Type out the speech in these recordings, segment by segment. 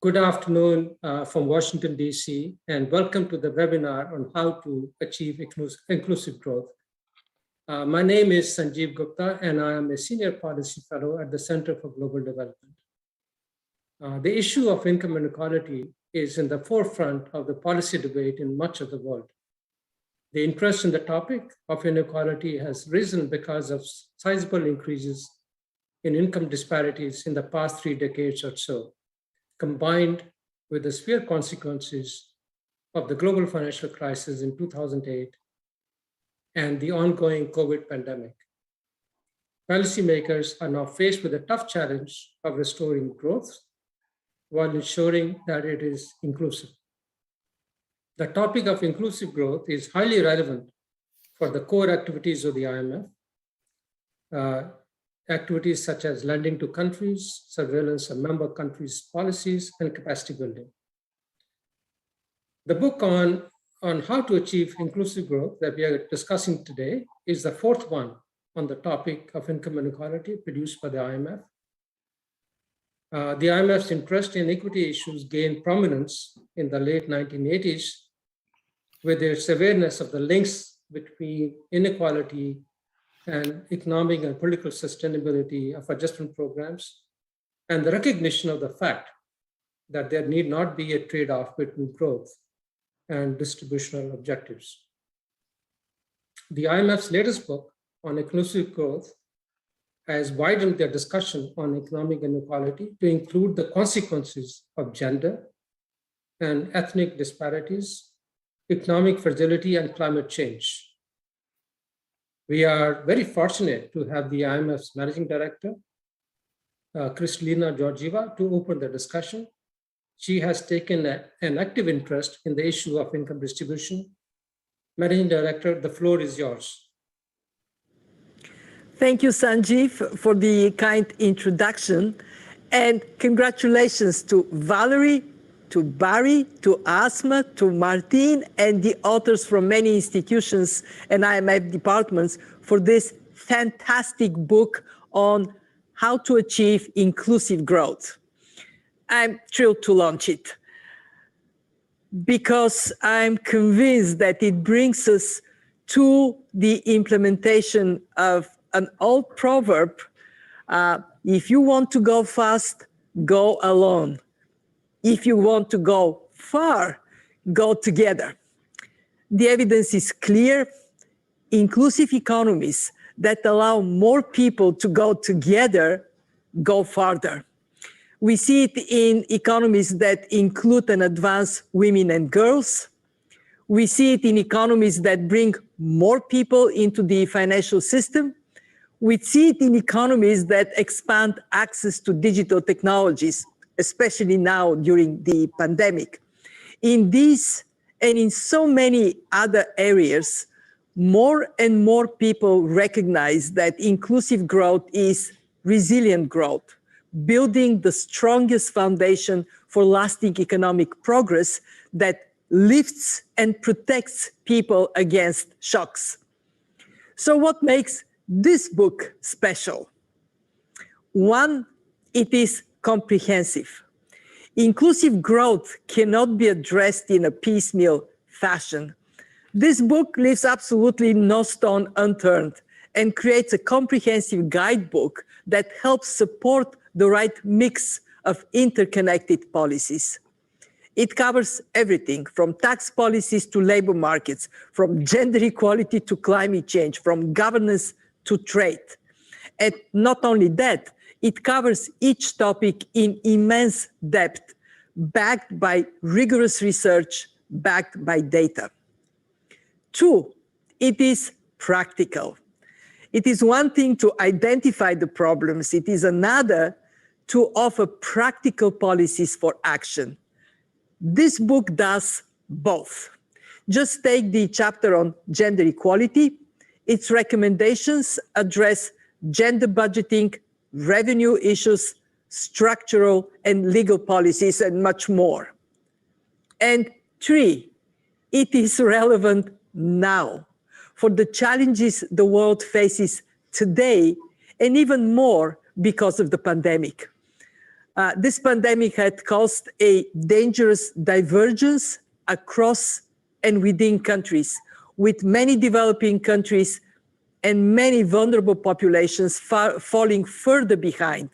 Good afternoon from Washington, D.C., and welcome to the webinar on how to achieve inclusive growth. My name is Sanjeev Gupta, and I am a senior policy fellow at the Center for Global Development. The issue of income inequality is in the forefront of the policy debate in much of the world. The interest in the topic of inequality has risen because of sizable increases in income disparities in the past 3 decades or so, combined with the severe consequences of the global financial crisis in 2008 and the ongoing COVID pandemic. Policymakers are now faced with a tough challenge of restoring growth while ensuring that it is inclusive. The topic of inclusive growth is highly relevant for the core activities of the IMF, activities such as lending to countries, surveillance of member countries' policies, and capacity building. The book on how to achieve inclusive growth that we are discussing today is the 4th one on the topic of income inequality produced by the IMF. The IMF's interest in equity issues gained prominence in the late 1980s with its awareness of the links between inequality and economic and political sustainability of adjustment programs, and the recognition of the fact that there need not be a trade-off between growth and distributional objectives. The IMF's latest book on inclusive growth has widened their discussion on economic inequality to include the consequences of gender and ethnic disparities, economic fragility, and climate change. We are very fortunate to have the IMF's Managing Director, Kristalina Georgieva, to open the discussion. She has taken an active interest in the issue of income distribution. Managing Director, the floor is yours. Thank you, Sanjeev, for the kind introduction. And congratulations to Valerie, to Barry, to Asma, to Martin, and the authors from many institutions and IMF departments for this fantastic book on how to achieve inclusive growth. I'm thrilled to launch it because I'm convinced that it brings us to the implementation of an old proverb, if you want to go fast, go alone. If you want to go far, go together. The evidence is clear. Inclusive economies that allow more people to go together go farther. We see it in economies that include and advance women and girls. We see it in economies that bring more people into the financial system. We see it in economies that expand access to digital technologies, especially now during the pandemic. In these and in so many other areas, more and more people recognize that inclusive growth is resilient growth, building the strongest foundation for lasting economic progress that lifts and protects people against shocks. So what makes this book special? One, it is comprehensive. Inclusive growth cannot be addressed in a piecemeal fashion. This book leaves absolutely no stone unturned and creates a comprehensive guidebook that helps support the right mix of interconnected policies. It covers everything from tax policies to labor markets, from gender equality to climate change, from governance to trade. And not only that, it covers each topic in immense depth, backed by rigorous research, backed by data. Two, it is practical. It is one thing to identify the problems. It is another to offer practical policies for action. This book does both. Just take the chapter on gender equality. Its recommendations address gender budgeting, revenue issues, structural and legal policies, and much more. And three, it is relevant now for the challenges the world faces today, and even more because of the pandemic. This pandemic had caused a dangerous divergence across and within countries, with many developing countries and many vulnerable populations falling further behind.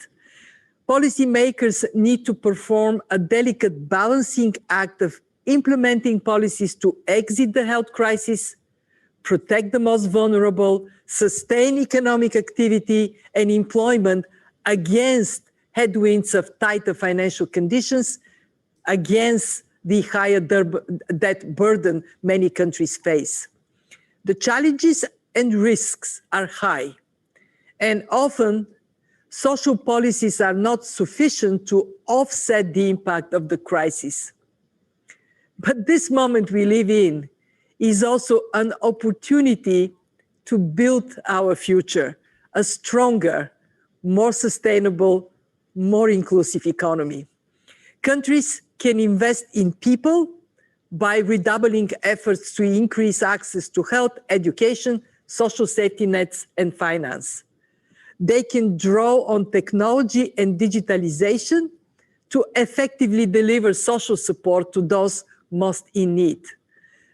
Policymakers need to perform a delicate balancing act of implementing policies to exit the health crisis, protect the most vulnerable, sustain economic activity and employment against headwinds of tighter financial conditions, against the higher debt burden many countries face. The challenges and risks are high, and often social policies are not sufficient to offset the impact of the crisis. But this moment we live in is also an opportunity to build our future, a stronger, more sustainable, more inclusive economy. Countries can invest in people by redoubling efforts to increase access to health, education, social safety nets, and finance. They can draw on technology and digitalization to effectively deliver social support to those most in need.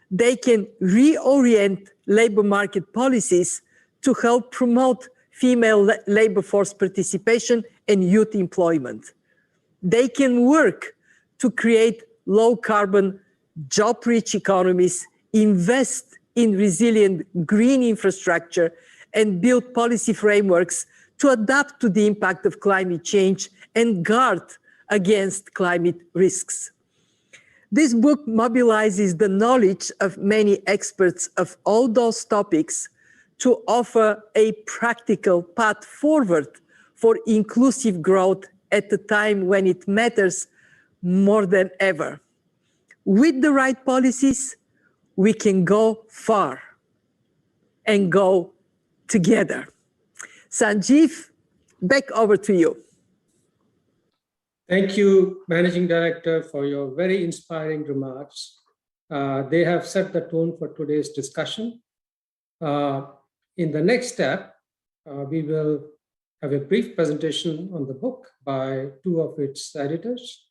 They can reorient labor market policies to help promote female labor force participation and youth employment. They can work to create low-carbon, job-rich economies, invest in resilient green infrastructure, and build policy frameworks to adapt to the impact of climate change and guard against climate risks. This book mobilizes the knowledge of many experts of all those topics to offer a practical path forward for inclusive growth at a time when it matters more than ever. With the right policies, we can go far and go together. Sanjeev, back over to you. Thank you, Managing Director, for your very inspiring remarks. They have set the tone for today's discussion. In the next step, we will have a brief presentation on the book by two of its editors.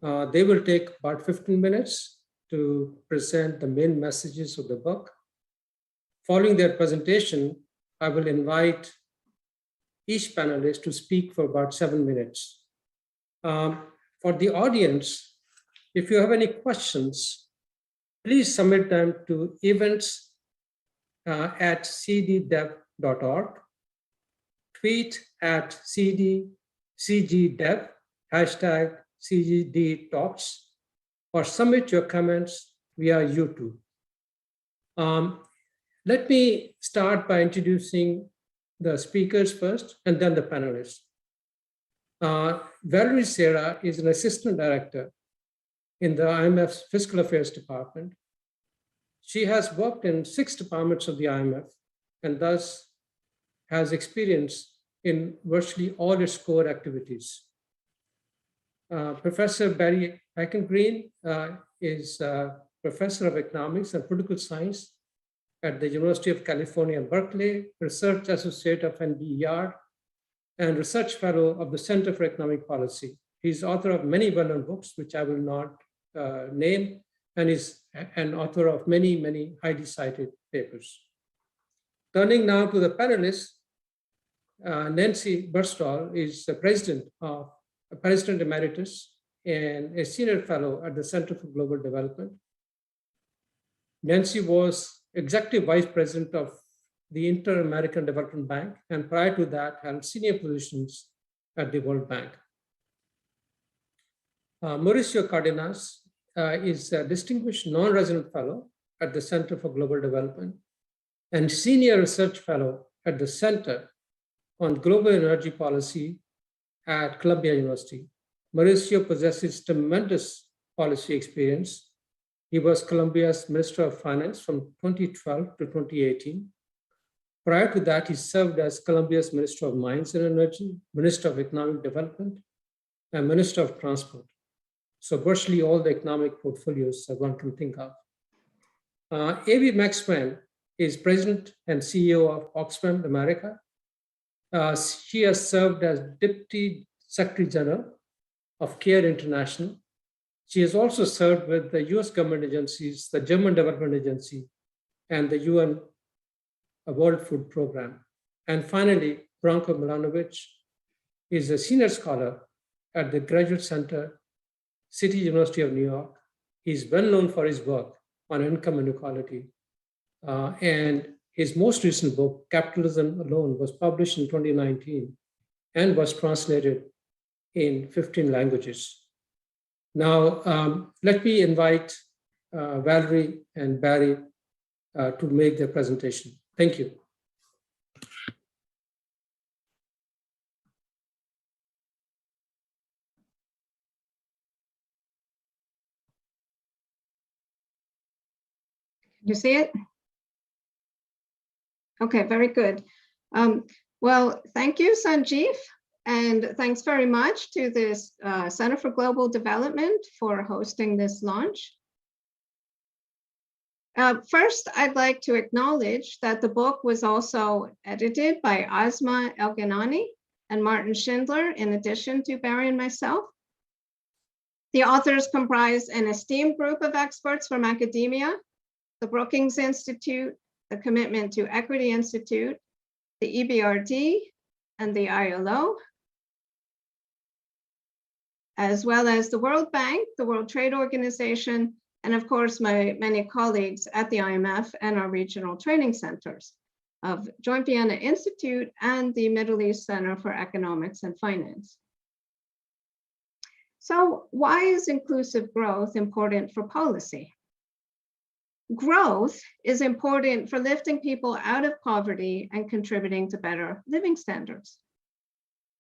They will take about 15 minutes to present the main messages of the book. Following their presentation, I will invite each panelist to speak for about 7 minutes. For the audience, if you have any questions, please submit them to events@cgdev.org, tweet at cgdev, #CGDTalks, or submit your comments via YouTube. Let me start by introducing the speakers first and then the panelists. Valerie Serra is an assistant director in the IMF's Fiscal Affairs Department. She has worked in 6 departments of the IMF and thus has experience in virtually all its core activities. Professor Barry Eichengreen is professor of economics and political science at the University of California, Berkeley, research associate of NBER, and research fellow of the Center for Economic Policy. He's author of many well-known books, which I will not name, and is an author of many, many highly cited papers. Turning now to the panelists, Nancy Burstall is the president emeritus and a senior fellow at the Center for Global Development. Nancy was executive vice president of the Inter-American Development Bank, and prior to that held senior positions at the World Bank. Mauricio Cardenas is a distinguished non-resident fellow at the Center for Global Development and senior research fellow at the Center on Global Energy Policy at Columbia University. Mauricio possesses tremendous policy experience. He was Columbia's Minister of Finance from 2012 to 2018. Prior to that, he served as Columbia's Minister of Mines and Energy, Minister of Economic Development, and Minister of Transport. So virtually all the economic portfolios that one can think of. A.B. Maxwell is President and CEO of Oxfam America. She has served as Deputy Secretary General of CARE International. She has also served with the US government agencies, the German Development Agency, and the UN World Food Program. And finally, Branko Milanovic is a senior scholar at the Graduate Center, City University of New York. He's well known for his work on income inequality. And his most recent book, Capitalism Alone, was published in 2019 and was translated in 15 languages. Now, let me invite Valerie and Barry to make their presentation. Thank you. You see it? Okay, very good. Well, thank you, Sanjeev, and thanks very much to this Center for Global Development for hosting this launch. First, I'd like to acknowledge that the book was also edited by Asma El-Ghanani and Martin Schindler, in addition to Barry and myself. The authors comprise an esteemed group of experts from academia, the Brookings Institute, the Commitment to Equity Institute, the EBRD, and the ILO, as well as the World Bank, the World Trade Organization, and of course, my many colleagues at the IMF and our regional training centers of Joint Vienna Institute and the Middle East Center for Economics and Finance. So why is inclusive growth important for policy? Growth is important for lifting people out of poverty and contributing to better living standards.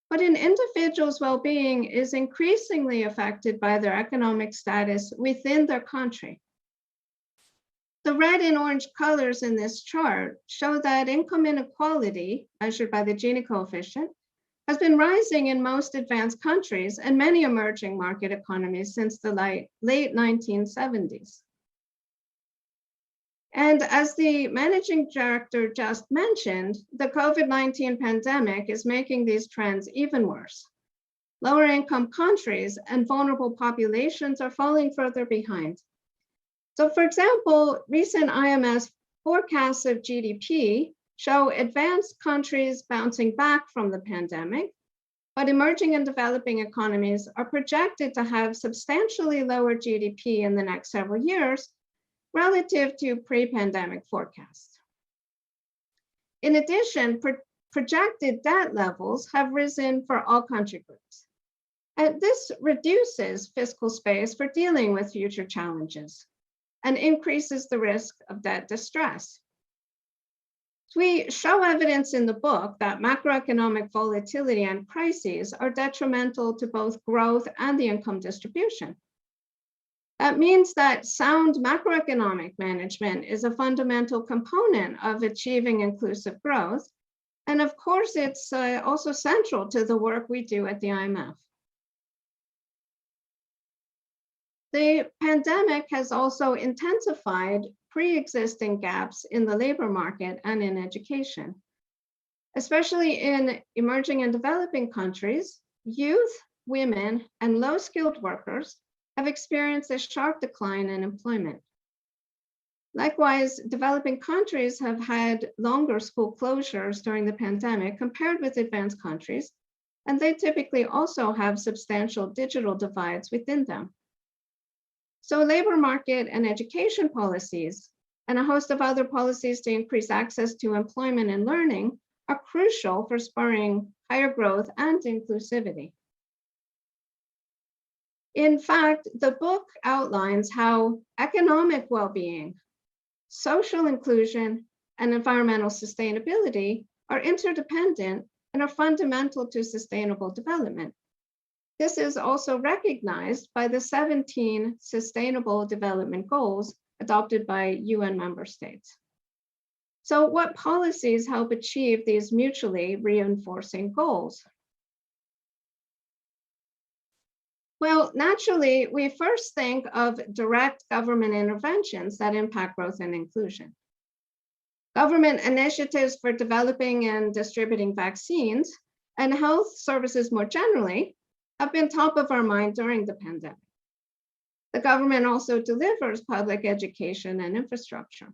But an individual's well-being is increasingly affected by their economic status within their country. The red and orange colors in this chart show that income inequality, measured by the Gini coefficient, has been rising in most advanced countries and many emerging market economies since the late 1970s. And as the managing director just mentioned, the COVID-19 pandemic is making these trends even worse. Lower income countries and vulnerable populations are falling further behind. So for example, recent IMF forecasts of GDP show advanced countries bouncing back from the pandemic, but emerging and developing economies are projected to have substantially lower GDP in the next several years relative to pre-pandemic forecasts. In addition, projected debt levels have risen for all country groups. And this reduces fiscal space for dealing with future challenges and increases the risk of debt distress. We show evidence in the book that macroeconomic volatility and crises are detrimental to both growth and the income distribution. That means that sound macroeconomic management is a fundamental component of achieving inclusive growth. And of course, it's also central to the work we do at the IMF. The pandemic has also intensified pre-existing gaps in the labor market and in education. Especially in emerging and developing countries, youth, women, and low-skilled workers have experienced a sharp decline in employment. Likewise, developing countries have had longer school closures during the pandemic compared with advanced countries, and they typically also have substantial digital divides within them. So labor market and education policies, and a host of other policies to increase access to employment and learning are crucial for spurring higher growth and inclusivity. In fact, the book outlines how economic well-being, social inclusion, and environmental sustainability are interdependent and are fundamental to sustainable development. This is also recognized by the 17 Sustainable Development Goals adopted by UN member states. So what policies help achieve these mutually reinforcing goals? Well, naturally, we first think of direct government interventions that impact growth and inclusion. Government initiatives for developing and distributing vaccines and health services more generally have been top of our mind during the pandemic. The government also delivers public education and infrastructure.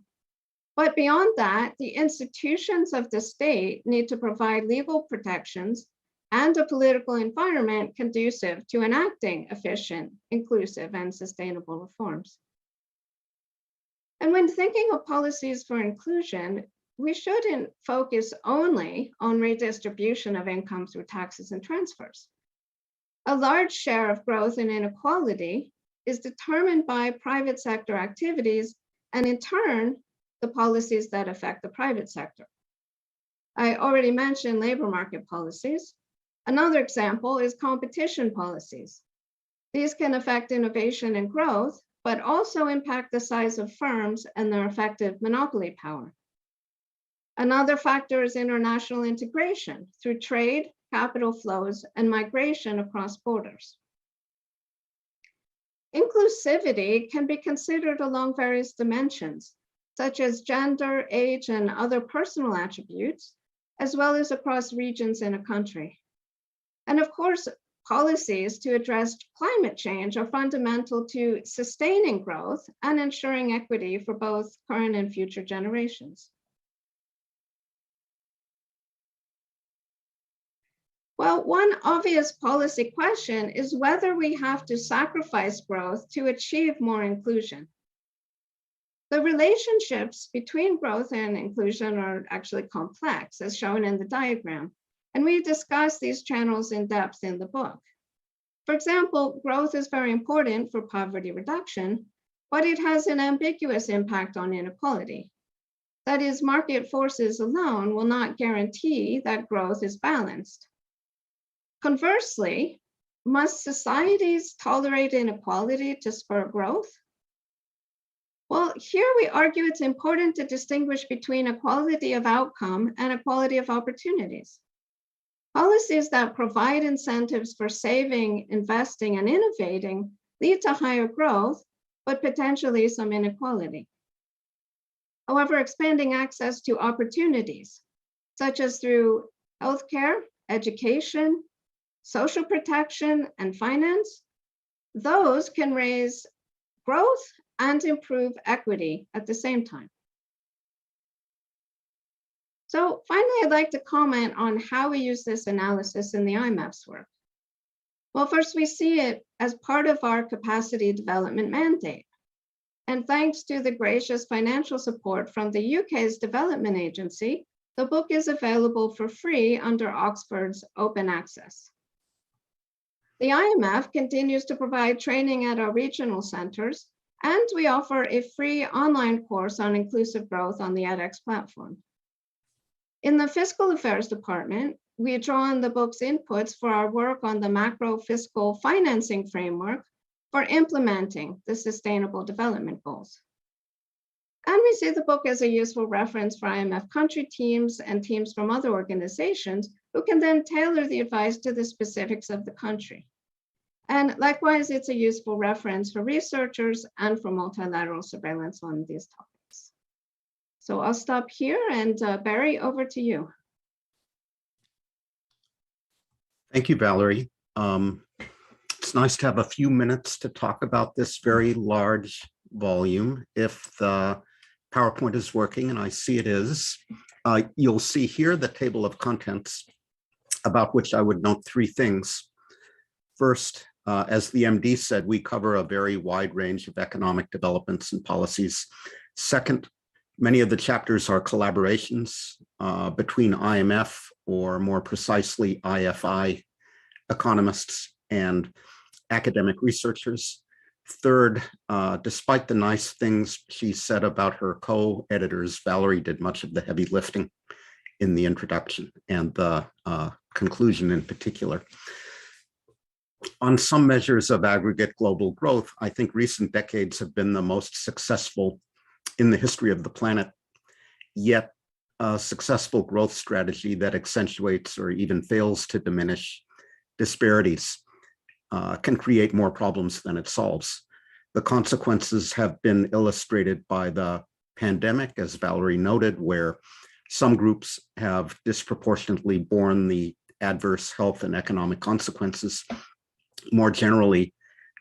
But beyond that, the institutions of the state need to provide legal protections and a political environment conducive to enacting efficient, inclusive, and sustainable reforms. And when thinking of policies for inclusion, we shouldn't focus only on redistribution of income through taxes and transfers. A large share of growth and inequality is determined by private sector activities and in turn, the policies that affect the private sector. I already mentioned labor market policies. Another example is competition policies. These can affect innovation and growth, but also impact the size of firms and their effective monopoly power. Another factor is international integration through trade, capital flows, and migration across borders. Inclusivity can be considered along various dimensions, such as gender, age, and other personal attributes, as well as across regions in a country. And of course, policies to address climate change are fundamental to sustaining growth and ensuring equity for both current and future generations. Well, one obvious policy question is whether we have to sacrifice growth to achieve more inclusion. The relationships between growth and inclusion are actually complex, as shown in the diagram, and we discuss these channels in depth in the book. For example, growth is very important for poverty reduction, but it has an ambiguous impact on inequality. That is, market forces alone will not guarantee that growth is balanced. Conversely, must societies tolerate inequality to spur growth? Well, here we argue it's important to distinguish between equality of outcome and equality of opportunities. Policies that provide incentives for saving, investing, and innovating lead to higher growth, but potentially some inequality. However, expanding access to opportunities, such as through healthcare, education, social protection, and finance, those can raise growth and improve equity at the same time. So finally, I'd like to comment on how we use this analysis in the IMF's work. Well, first, we see it as part of our capacity development mandate. And thanks to the gracious financial support from the UK's development agency, the book is available for free under Oxford's open access. The IMF continues to provide training at our regional centers, and we offer a free online course on inclusive growth on the edX platform. In the Fiscal Affairs Department, we draw on the book's inputs for our work on the macro fiscal financing framework for implementing the Sustainable Development Goals. And we see the book as a useful reference for IMF country teams and teams from other organizations who can then tailor the advice to the specifics of the country. And likewise, it's a useful reference for researchers and for multilateral surveillance on these topics. So I'll stop here, and Barry, over to you. Thank you, Valerie. It's nice to have a few minutes to talk about this very large volume. If the PowerPoint is working, and I see it is, you'll see here the table of contents, about which I would note three things. First, as the MD said, we cover a very wide range of economic developments and policies. Second, many of the chapters are collaborations between IMF, or more precisely IFI, economists and academic researchers. Third, despite the nice things she said about her co-editors, Valerie did much of the heavy lifting in the introduction and the conclusion in particular. On some measures of aggregate global growth, I think recent decades have been the most successful in the history of the planet, yet a successful growth strategy that accentuates or even fails to diminish disparities can create more problems than it solves. The consequences have been illustrated by the pandemic, as Valerie noted, where some groups have disproportionately borne the adverse health and economic consequences, More generally,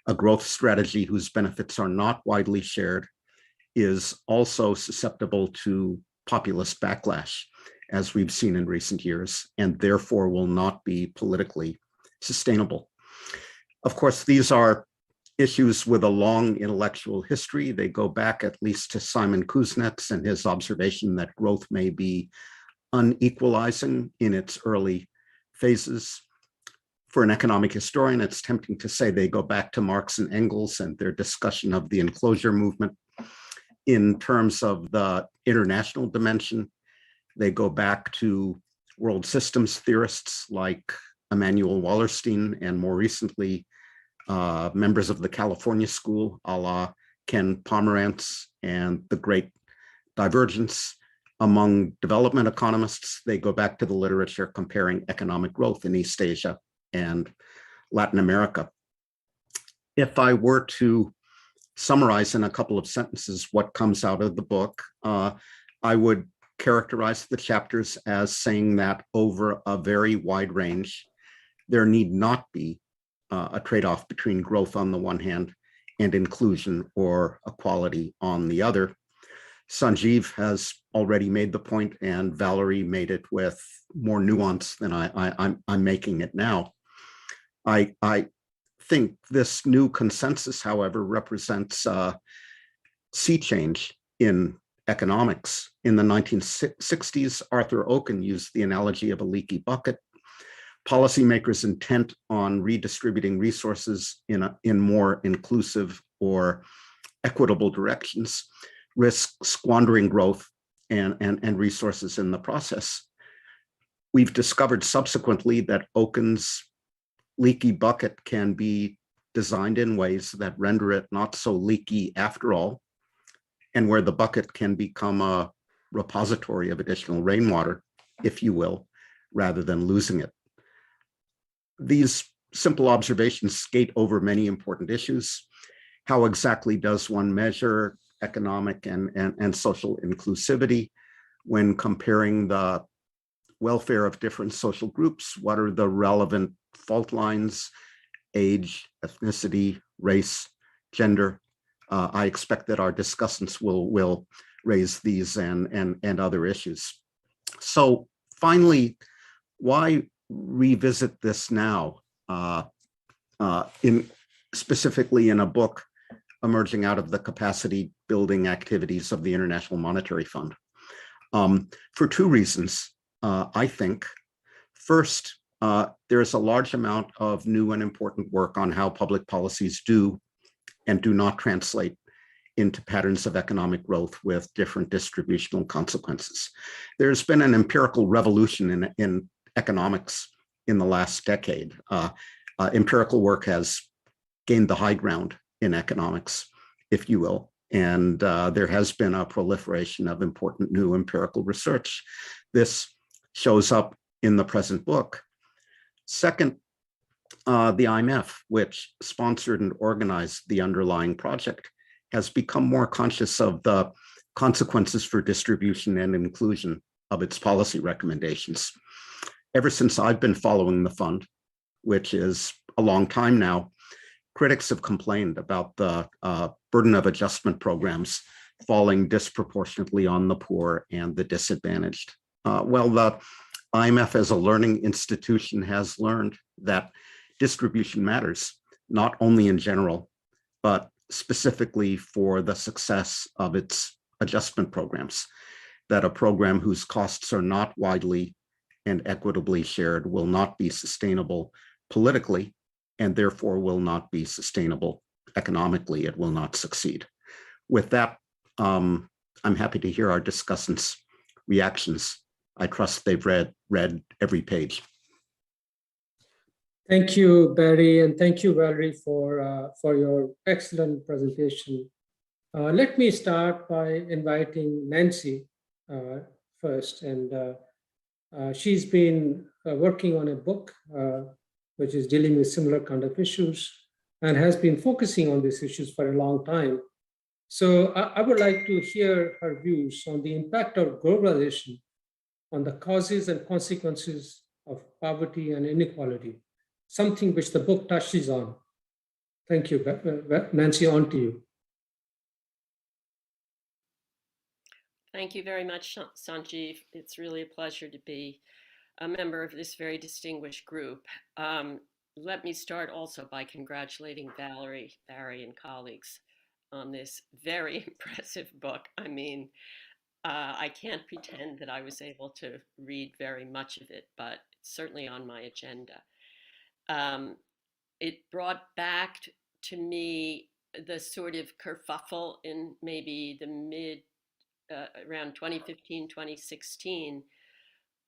a growth strategy whose benefits are not widely shared is also susceptible to populist backlash, as we've seen in recent years, and therefore will not be politically sustainable. Of course, these are issues with a long intellectual history. They go back at least to Simon Kuznets and his observation that growth may be unequalizing in its early phases. For an economic historian, it's tempting to say they go back to Marx and Engels and their discussion of the enclosure movement. In terms of the international dimension, they go back to world systems theorists like Immanuel Wallerstein, and more recently, members of the California school, a la Ken Pomerantz, and the great divergence among development economists. They go back to the literature comparing economic growth in East Asia and Latin America. If I were to summarize in a couple of sentences what comes out of the book, I would characterize the chapters as saying that over a very wide range, there need not be a trade-off between growth on the one hand and inclusion or equality on the other. Sanjeev has already made the point, and Valerie made it with more nuance than I'm making it now. I think this new consensus, however, represents a sea change in economics. In the 1960s, Arthur Oken used the analogy of a leaky bucket. Policymakers intent on redistributing resources in more inclusive or equitable directions risk squandering growth and resources in the process. We've discovered subsequently that Oken's leaky bucket can be designed in ways that render it not so leaky after all, and where the bucket can become a repository of additional rainwater, if you will, rather than losing it. These simple observations skate over many important issues. How exactly does one measure economic and social inclusivity when comparing the welfare of different social groups? What are the relevant fault lines? Age, ethnicity, race, gender. I expect that our discussants will raise these and other issues. So finally, why revisit this now, specifically in a book emerging out of the capacity building activities of the International Monetary Fund? For two reasons, I think. First, there's a large amount of new and important work on how public policies do and do not translate into patterns of economic growth with different distributional consequences. There's been an empirical revolution in economics in the last decade. Empirical work has gained the high ground in economics, if you will, and there has been a proliferation of important new empirical research. This shows up in the present book. Second, the IMF, which sponsored and organized the underlying project, has become more conscious of the consequences for distribution and inclusion of its policy recommendations. Ever since I've been following the fund, which is a long time now, critics have complained about the burden of adjustment programs falling disproportionately on the poor and the disadvantaged. Well, the IMF as a learning institution has learned that distribution matters, not only in general, but specifically for the success of its adjustment programs, that a program whose costs are not widely and equitably shared will not be sustainable politically, and therefore will not be sustainable economically. It will not succeed. With that, I'm happy to hear our discussants' reactions. I trust they've read every page. Thank you, Barry, and thank you, Valerie, for your excellent presentation. Let me start by inviting Nancy first, and she's been working on a book which is dealing with similar kind of issues and has been focusing on these issues for a long time. So I would like to hear her views on the impact of globalization on the causes and consequences of poverty and inequality. something which the book touches on. Thank you. Nancy, on to you. Thank you very much, Sanjeev. It's really a pleasure to be a member of this very distinguished group. Let me start also by congratulating Valerie, Barry, and colleagues on this very impressive book. I mean, I can't pretend that I was able to read very much of it, but it's certainly on my agenda. It brought back to me the sort of kerfuffle in maybe the around 2015, 2016,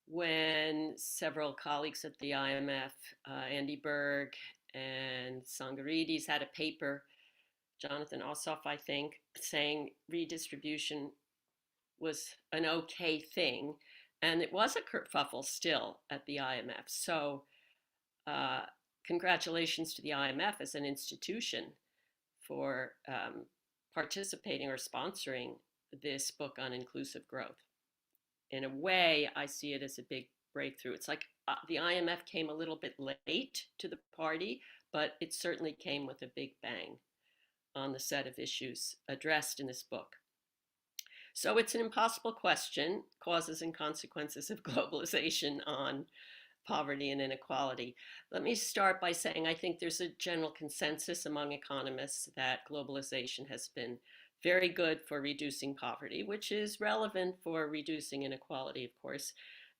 when several colleagues at the IMF, Andy Berg and Sangarides, had a paper, Jonathan Ossoff, I think, saying redistribution was an okay thing. And it was a kerfuffle still at the IMF. So congratulations to the IMF as an institution for participating or sponsoring this book on inclusive growth. In a way, I see it as a big breakthrough. It's like the IMF came a little bit late to the party, but it certainly came with a big bang on the set of issues addressed in this book. So it's an impossible question, causes and consequences of globalization on poverty and inequality. Let me start by saying I think there's a general consensus among economists that globalization has been very good for reducing poverty, which is relevant for reducing inequality, of course.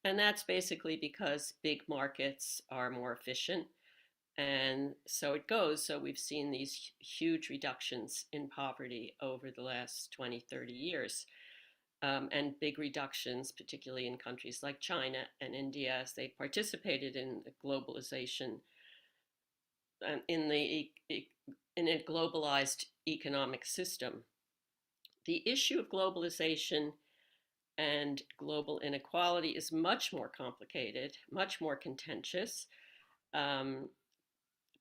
And that's basically because big markets are more efficient. And so it goes. So we've seen these huge reductions in poverty over the last 20, 30 years. And big reductions, particularly in countries like China and India, as they participated in the globalization, in a globalized economic system. The issue of globalization and global inequality is much more complicated, much more contentious,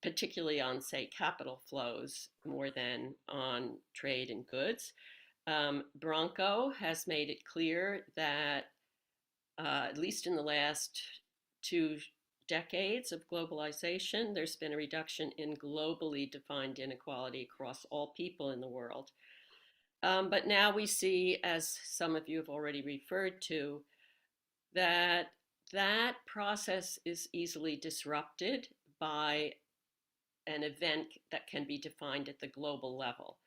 particularly on, say, capital flows more than on trade and goods. Branko has made it clear that at least in the last 2 decades of globalization, there's been a reduction in globally defined inequality across all people in the world. But now we see, as some of you have already referred to, that that process is easily disrupted by an event that can be defined at the global level.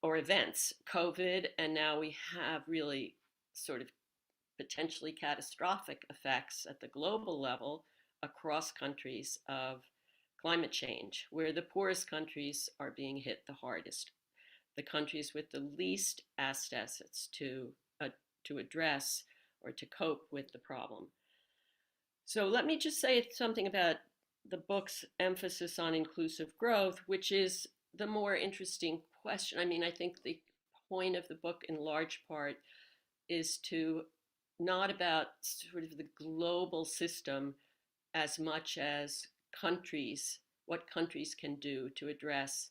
Or events, COVID, and now we have really sort of potentially catastrophic effects at the global level across countries of climate change, where the poorest countries are being hit the hardest. The countries with the least assets to address or to cope with the problem. So let me just say something about the book's emphasis on inclusive growth, which is the more interesting question. I mean, I think the point of the book in large part is to not about sort of the global system as much as countries, what countries can do to address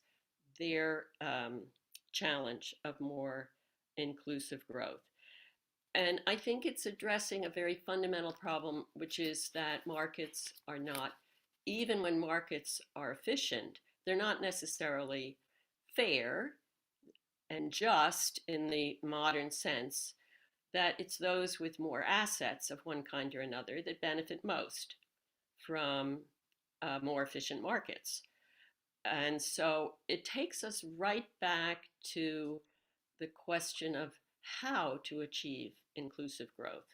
their challenge of more inclusive growth. And I think it's addressing a very fundamental problem, which is that markets are not, even when markets are efficient, they're not necessarily fair and just in the modern sense, that it's those with more assets of one kind or another that benefit most from more efficient markets. And so it takes us right back to the question of how to achieve inclusive growth,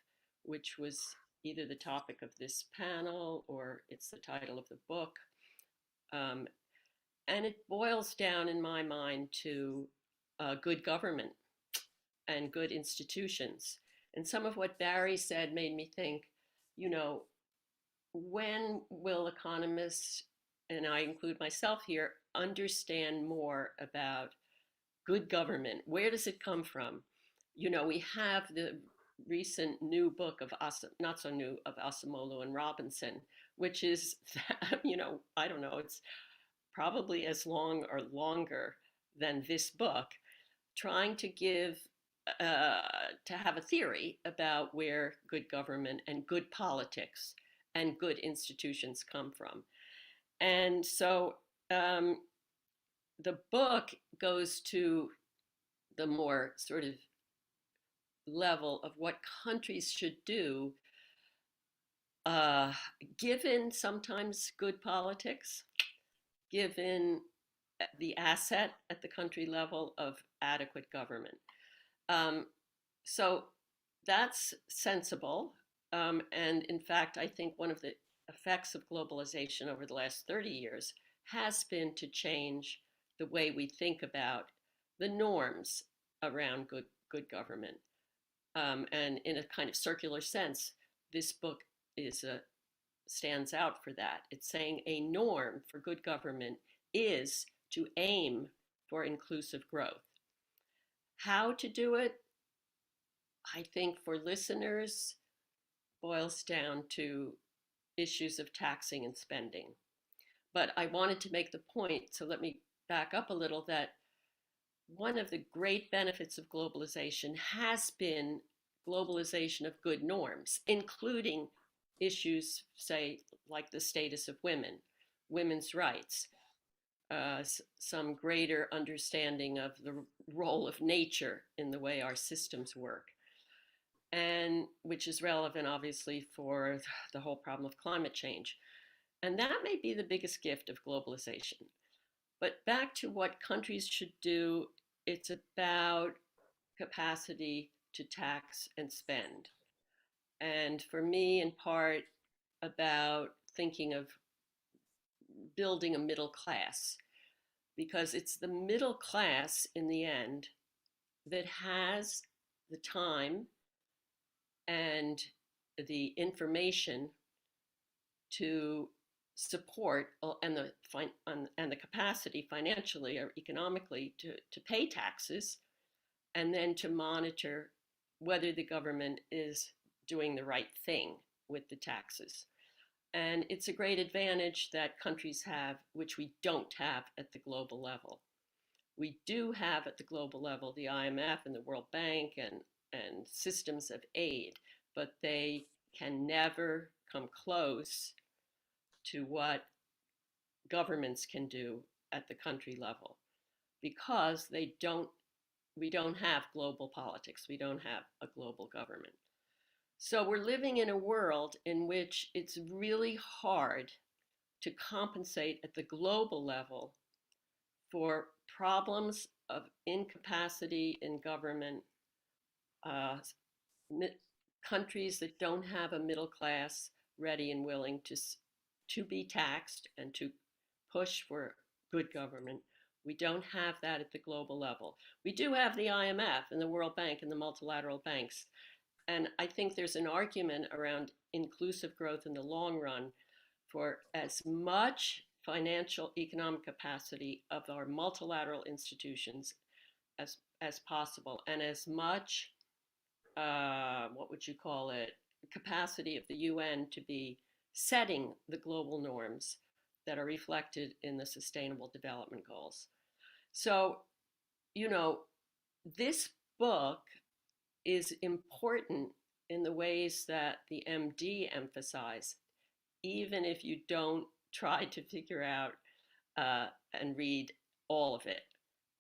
which was either the topic of this panel or it's the title of the book. And it boils down, in my mind, to good government and good institutions. And some of what Barry said made me think, you know, when will economists, and I include myself here, understand more about good government? Where does it come from? You know, we have the recent new book of, not so new, of Asamoah and Robinson, which is, you know, I don't know, it's probably as long or longer than this book, trying to give, to have a theory about where good government and good politics and good institutions come from. And so the book goes to the more sort of level of what countries should do, given sometimes good politics, given the asset at the country level of adequate government. So that's sensible. And in fact, I think one of the effects of globalization over the last 30 years has been to change the way we think about the norms around good government. And in a kind of circular sense, this book stands out for that. It's saying a norm for good government is to aim for inclusive growth. How to do it, I think for listeners, boils down to issues of taxing and spending. But I wanted to make the point, so let me back up a little, that one of the great benefits of globalization has been globalization of good norms, including issues, say, like the status of women, women's rights, some greater understanding of the role of nature in the way our systems work, and which is relevant, obviously, for the whole problem of climate change. And that may be the biggest gift of globalization. But back to what countries should do, it's about capacity to tax and spend. And for me, in part, about thinking of building a middle class, because it's the middle class in the end that has the time and the information to support and the capacity financially or economically to pay taxes, and then to monitor whether the government is doing the right thing with the taxes. And it's a great advantage that countries have, which we don't have at the global level. We do have at the global level the IMF and the World Bank and systems of aid, but they can never come close to what governments can do at the country level, because we don't have global politics. We don't have a global government. So we're living in a world in which it's really hard to compensate at the global level for problems of incapacity in government, countries that don't have a middle class ready and willing to be taxed and to push for good government. We don't have that at the global level. We do have the IMF and the World Bank and the multilateral banks. And I think there's an argument around inclusive growth in the long run for as much financial economic capacity of our multilateral institutions as possible, and as much, what would you call it, capacity of the UN to be setting the global norms that are reflected in the Sustainable Development Goals. So, this book is important in the ways that the MD emphasize, even if you don't try to figure out and read all of it.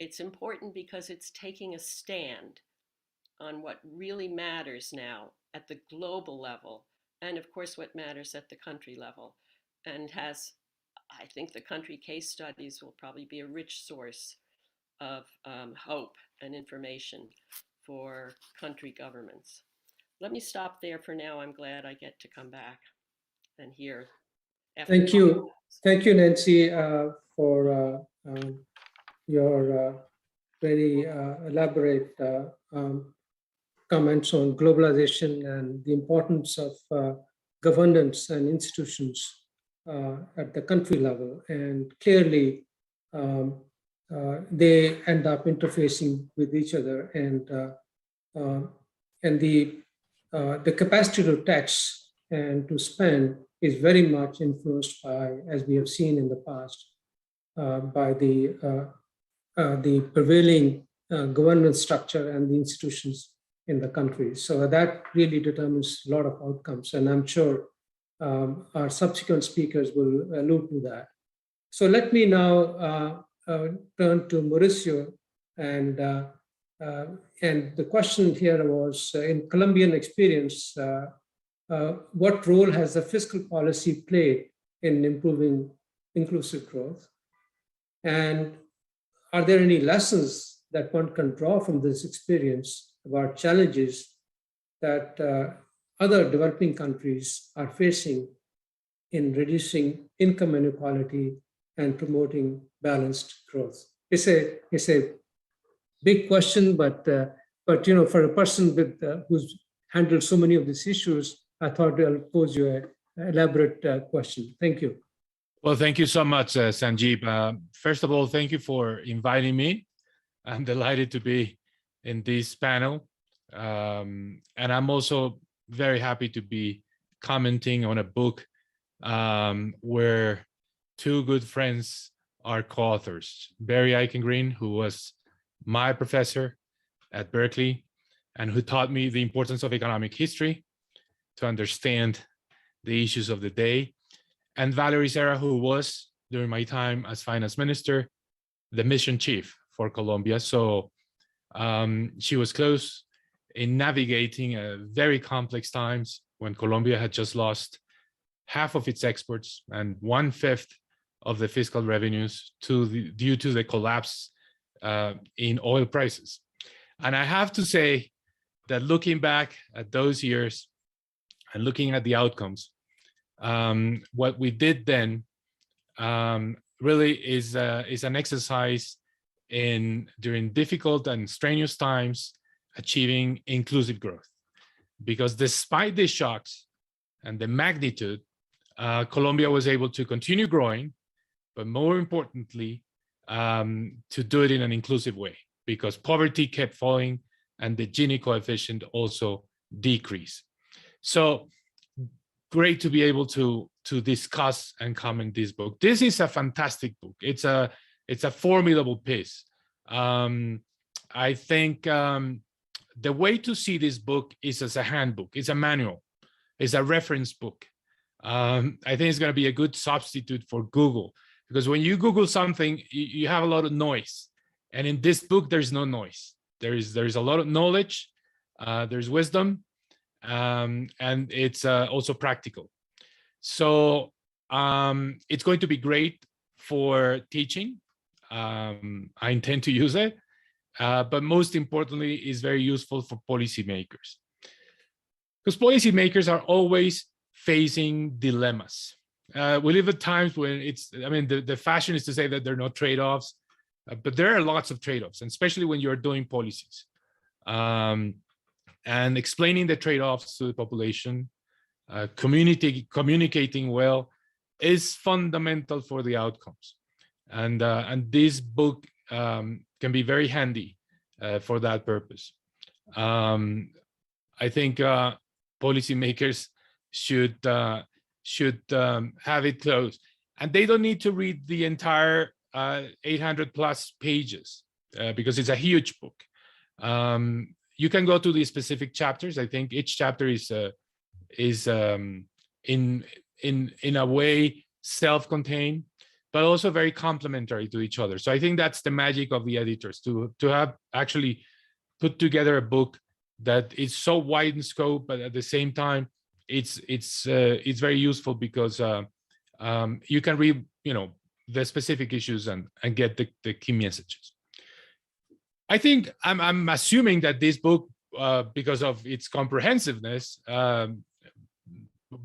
It's important because it's taking a stand on what really matters now at the global level, and of course what matters at the country level, and I think the country case studies will probably be a rich source of hope and information for country governments. Let me stop there for now. I'm glad I get to come back and hear. Thank you. Thank you, Nancy, for your very elaborate comments on globalization and the importance of governance and institutions at the country level. And clearly, they end up interfacing with each other, and the capacity to tax and to spend is very much influenced by, as we have seen in the past, by the prevailing governance structure and the institutions in the country. So that really determines a lot of outcomes. And I'm sure our subsequent speakers will allude to that. So let me now turn to Mauricio, and the question here was, in Colombian experience, what role has the fiscal policy played in improving inclusive growth? And are there any lessons that one can draw from this experience about challenges that other developing countries are facing in reducing income inequality and promoting balanced growth? It's a big question, but for a person who's handled so many of these issues, I thought I'll pose you an elaborate question. Thank you. Well, thank you so much, Sanjeev. First of all, thank you for inviting me. I'm delighted to be in this panel. And I'm also very happy to be commenting on a book where two good friends are co-authors. Barry Eichengreen, who was my professor at Berkeley and who taught me the importance of economic history to understand the issues of the day, and Valerie Serra, who was, during my time as finance minister, the mission chief for Colombia. So she was close in navigating very complex times when Colombia had just lost half of its exports and 1/5 of the fiscal revenues due to the collapse in oil prices. And I have to say that looking back at those years and looking at the outcomes, what we did then really is an exercise in, during difficult and strenuous times, achieving inclusive growth. Because despite the shocks and the magnitude, Colombia was able to continue growing, but more importantly, to do it in an inclusive way, because poverty kept falling and the Gini coefficient also decreased. So great to be able to discuss and comment this book. This is a fantastic book. It's a formidable piece. I think the way to see this book is as a handbook. It's a manual. It's a reference book. I think it's going to be a good substitute for Google, because when you Google something, you have a lot of noise, and in this book there's no noise. There's a lot of knowledge, there's wisdom, and it's also practical. So it's going to be great for teaching. I intend to use it, but most importantly, is very useful for policymakers, because policymakers are always facing dilemmas. We live at times when the fashion is to say that there are no trade-offs, but there are lots of trade-offs, and especially when you're doing policies. And explaining the trade-offs to the population, communicating well, is fundamental for the outcomes. And this book can be very handy for that purpose. I think policymakers should have it close, and they don't need to read the entire 800+ pages because it's a huge book. You can go to the specific chapters. I think each chapter is in a way self-contained, but also very complementary to each other. So I think that's the magic of the editors, to have actually put together a book that is so wide in scope, but at the same time, it's very useful because you can read, the specific issues and get the key messages. I think I'm assuming that this book, because of its comprehensive-ness,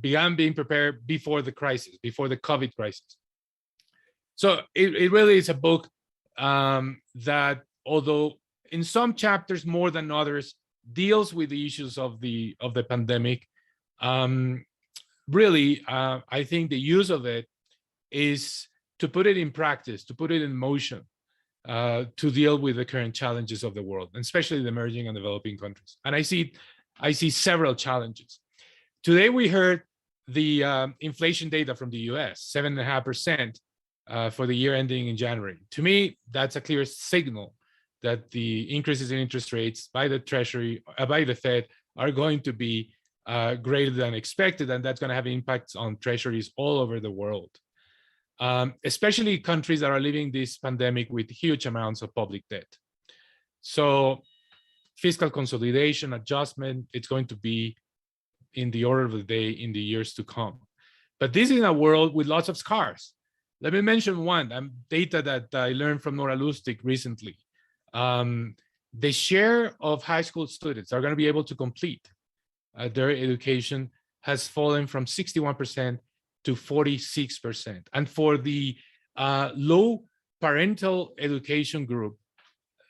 began being prepared before the crisis, before the COVID crisis. So it really is a book that, although in some chapters more than others, deals with the issues of the pandemic. Really, I think the use of it is to put it in practice, to put it in motion, to deal with the current challenges of the world, and especially the emerging and developing countries. And I see several challenges. Today we heard the inflation data from the US, 7.5% for the year ending in January. To me, that's a clear signal that the increases in interest rates by the Treasury, by the Fed, are going to be greater than expected, and that's going to have impacts on treasuries all over the world, especially countries that are living this pandemic with huge amounts of public debt. So fiscal consolidation, adjustment, it's going to be in the order of the day in the years to come. But this is a world with lots of scars. Let me mention one data that I learned from Nora Lustig recently. The share of high school students that are going to be able to complete their education has fallen from 61% to 46%. And for the low parental education group,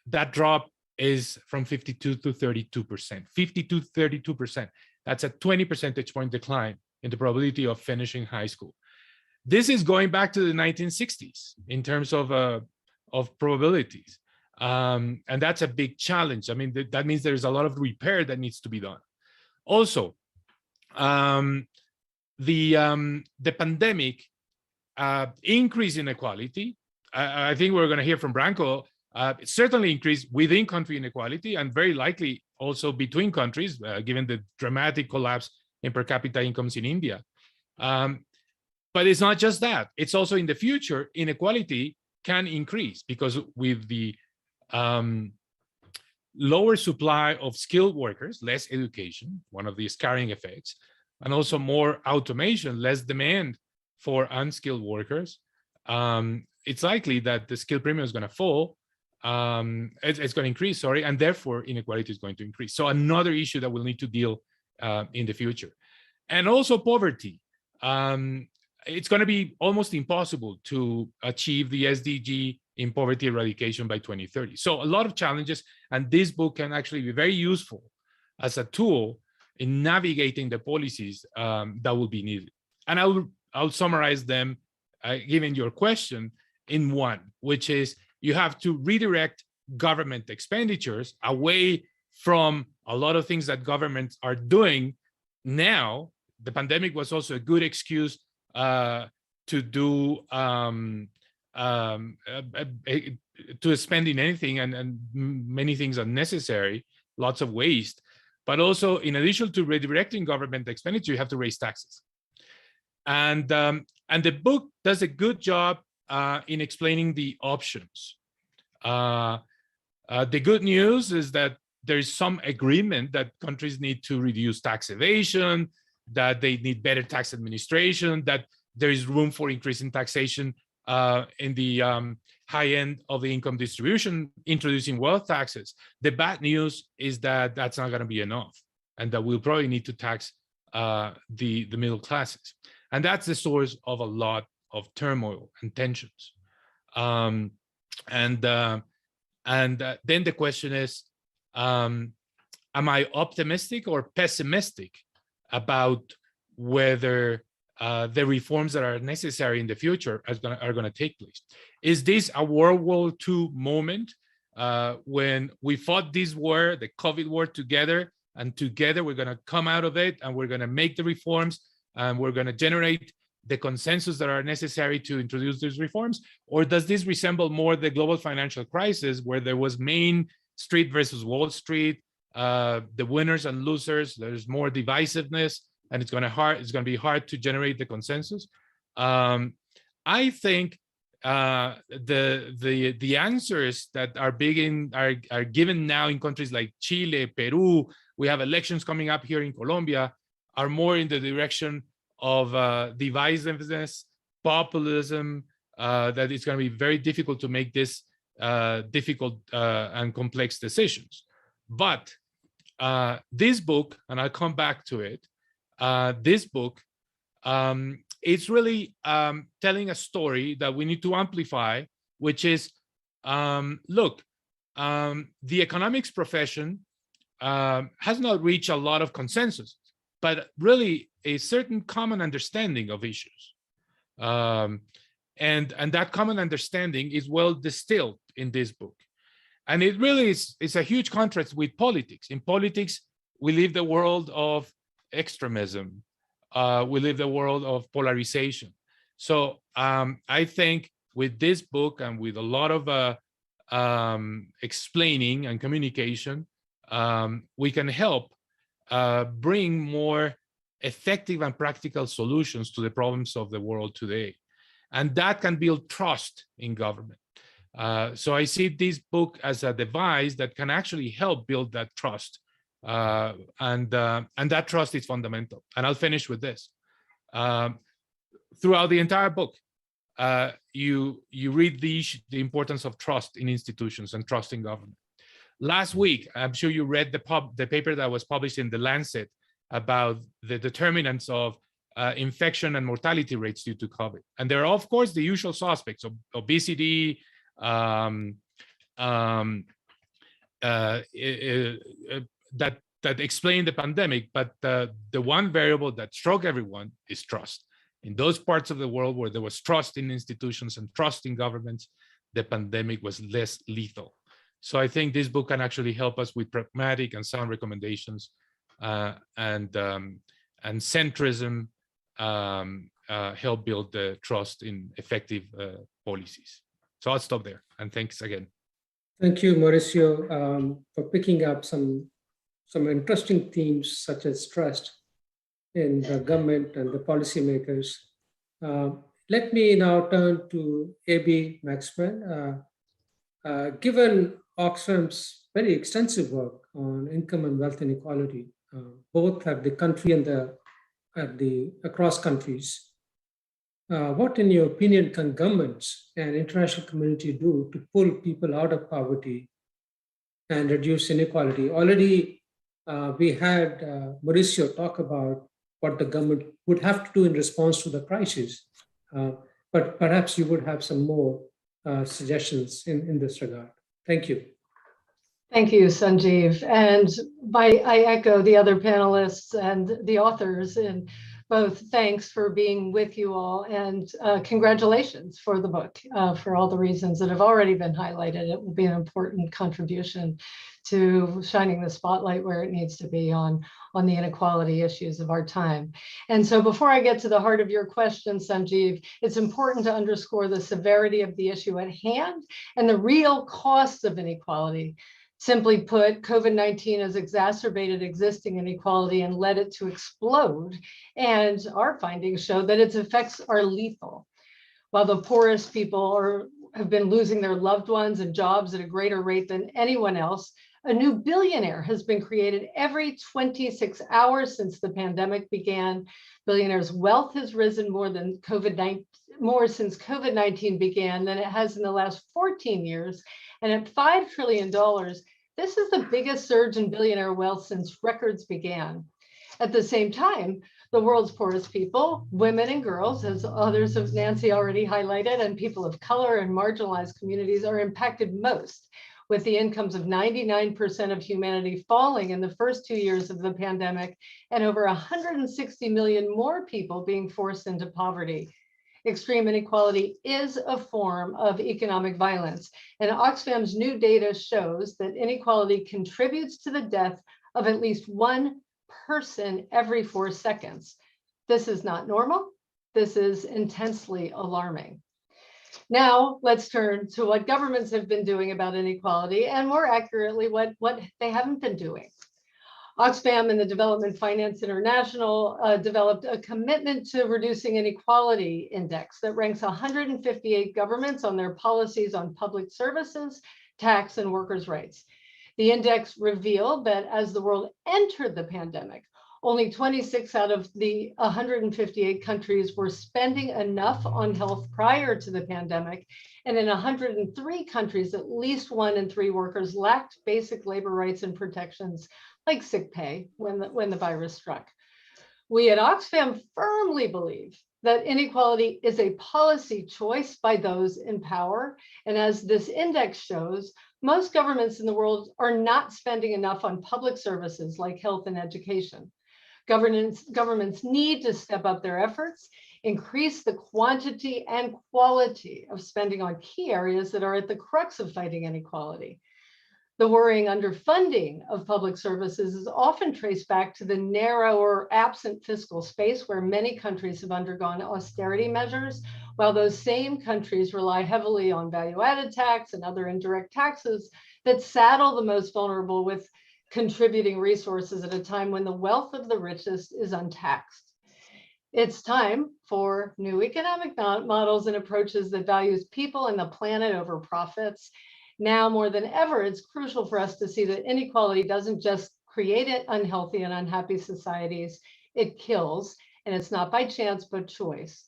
that drop is from 52 to 32%. 52 to 32%. That's a 20 percentage point decline in the probability of finishing high school. This is going back to the 1960s in terms of probabilities. And that's a big challenge. I mean, that means there's a lot of repair that needs to be done. Also, the pandemic increased inequality. I think we're going to hear from Branko. It certainly increased within country inequality and very likely also between countries, given the dramatic collapse in per capita incomes in India. But it's not just that. It's also in the future, inequality can increase because with the lower supply of skilled workers, less education, one of the scarring effects, and also more automation, less demand for unskilled workers, it's likely that the skill premium is going to fall. It's going to increase, sorry, and therefore inequality is going to increase. So another issue that we'll need to deal in the future. And also poverty. It's going to be almost impossible to achieve the SDG in poverty eradication by 2030. So a lot of challenges, and this book can actually be very useful as a tool in navigating the policies that will be needed. And I'll summarize them, given your question, in one, which is you have to redirect government expenditures away from a lot of things that governments are doing now. The pandemic was also a good excuse to do to spending anything and many things unnecessary, lots of waste. But also, in addition to redirecting government expenditure, you have to raise taxes. And the book does a good job in explaining the options. The good news is that there is some agreement that countries need to reduce tax evasion, that they need better tax administration, that there is room for increasing taxation in the high end of the income distribution, introducing wealth taxes. The bad news is that that's not going to be enough, and that we'll probably need to tax the middle classes. And that's the source of a lot of turmoil and tensions. And then the question is, am I optimistic or pessimistic about whether the reforms that are necessary in the future are going to take place? Is this a World War II moment when we fought this war, the COVID war, together, and together we're going to come out of it and we're going to make the reforms and we're going to generate the consensus that are necessary to introduce these reforms? Or does this resemble more the global financial crisis, where there was Main Street versus Wall Street, the winners and losers, there's more divisiveness, and it's going to be hard to generate the consensus? I think the answers that are given now in countries like Chile, Peru, we have elections coming up here in Colombia, are more in the direction of divisiveness, populism, that it's going to be very difficult to make this difficult and complex decisions. But this book, and I'll come back to it, this book, it's really telling a story that we need to amplify, which is, look, the economics profession has not reached a lot of consensus, but really a certain common understanding of issues. And that common understanding is well distilled in this book. And it really is a huge contrast with politics. In politics, we live the world of extremism. We live the world of polarization. So I think with this book and with a lot of explaining and communication, we can help bring more effective and practical solutions to the problems of the world today. And that can build trust in government. So I see this book as a device that can actually help build that trust. And that trust is fundamental. And I'll finish with this. Throughout the entire book, you read the importance of trust in institutions and trust in government. Last week, I'm sure you read the paper that was published in The Lancet about the determinants of infection and mortality rates due to COVID. And there are, of course, the usual suspects of obesity, that explain the pandemic, but the one variable that struck everyone is trust. In those parts of the world where there was trust in institutions and trust in governments, the pandemic was less lethal. So I think this book can actually help us with pragmatic and sound recommendations, and centrism help build the trust in effective policies. So I'll stop there, and thanks again. Thank you, Mauricio, for picking up some interesting themes such as trust in the government and the policymakers. Let me now turn to A.B. Maxwell. Given Oxfam's very extensive work on income and wealth inequality, both at the country and across countries, what, in your opinion, can governments and international community do to pull people out of poverty and reduce inequality? Already, we had Mauricio talk about what the government would have to do in response to the crisis, but perhaps you would have some more suggestions in this regard. Thank you. Thank you, Sanjeev. And I echo the other panelists and the authors in both thanks for being with you all, and congratulations for the book, for all the reasons that have already been highlighted. It will be an important contribution to shining the spotlight where it needs to be on the inequality issues of our time. And so before I get to the heart of your question, Sanjeev, it's important to underscore the severity of the issue at hand and the real costs of inequality. Simply put, COVID-19 has exacerbated existing inequality and led it to explode. And our findings show that its effects are lethal. While the poorest people have been losing their loved ones and jobs at a greater rate than anyone else, a new billionaire has been created every 26 hours since the pandemic began. Billionaires' wealth has risen more since COVID-19 began than it has in the last 14 years. And at $5 trillion, this is the biggest surge in billionaire wealth since records began. At the same time, the world's poorest people, women and girls, as others of Nancy already highlighted, and people of color and marginalized communities are impacted most, with the incomes of 99% of humanity falling in the first 2 years of the pandemic, and over 160 million more people being forced into poverty. Extreme inequality is a form of economic violence, and Oxfam's new data shows that inequality contributes to the death of at least one person every 4 seconds. This is not normal. This is intensely alarming. Now, let's turn to what governments have been doing about inequality, and more accurately, what they haven't been doing. Oxfam and the Development Finance International developed a commitment to reducing inequality index that ranks 158 governments on their policies on public services, tax, and workers' rights. The index revealed that as the world entered the pandemic, only 26 out of the 158 countries were spending enough on health prior to the pandemic. And in 103 countries, at least 1 in 3 workers lacked basic labor rights and protections like sick pay when the virus struck. We at Oxfam firmly believe that inequality is a policy choice by those in power. And as this index shows, most governments in the world are not spending enough on public services like health and education. Governments need to step up their efforts, increase the quantity and quality of spending on key areas that are at the crux of fighting inequality. The worrying underfunding of public services is often traced back to the narrow or absent fiscal space where many countries have undergone austerity measures, while those same countries rely heavily on value-added tax and other indirect taxes that saddle the most vulnerable with contributing resources at a time when the wealth of the richest is untaxed. It's time for new economic models and approaches that values people and the planet over profits. Now more than ever, it's crucial for us to see that inequality doesn't just create unhealthy and unhappy societies, it kills, and it's not by chance, but choice.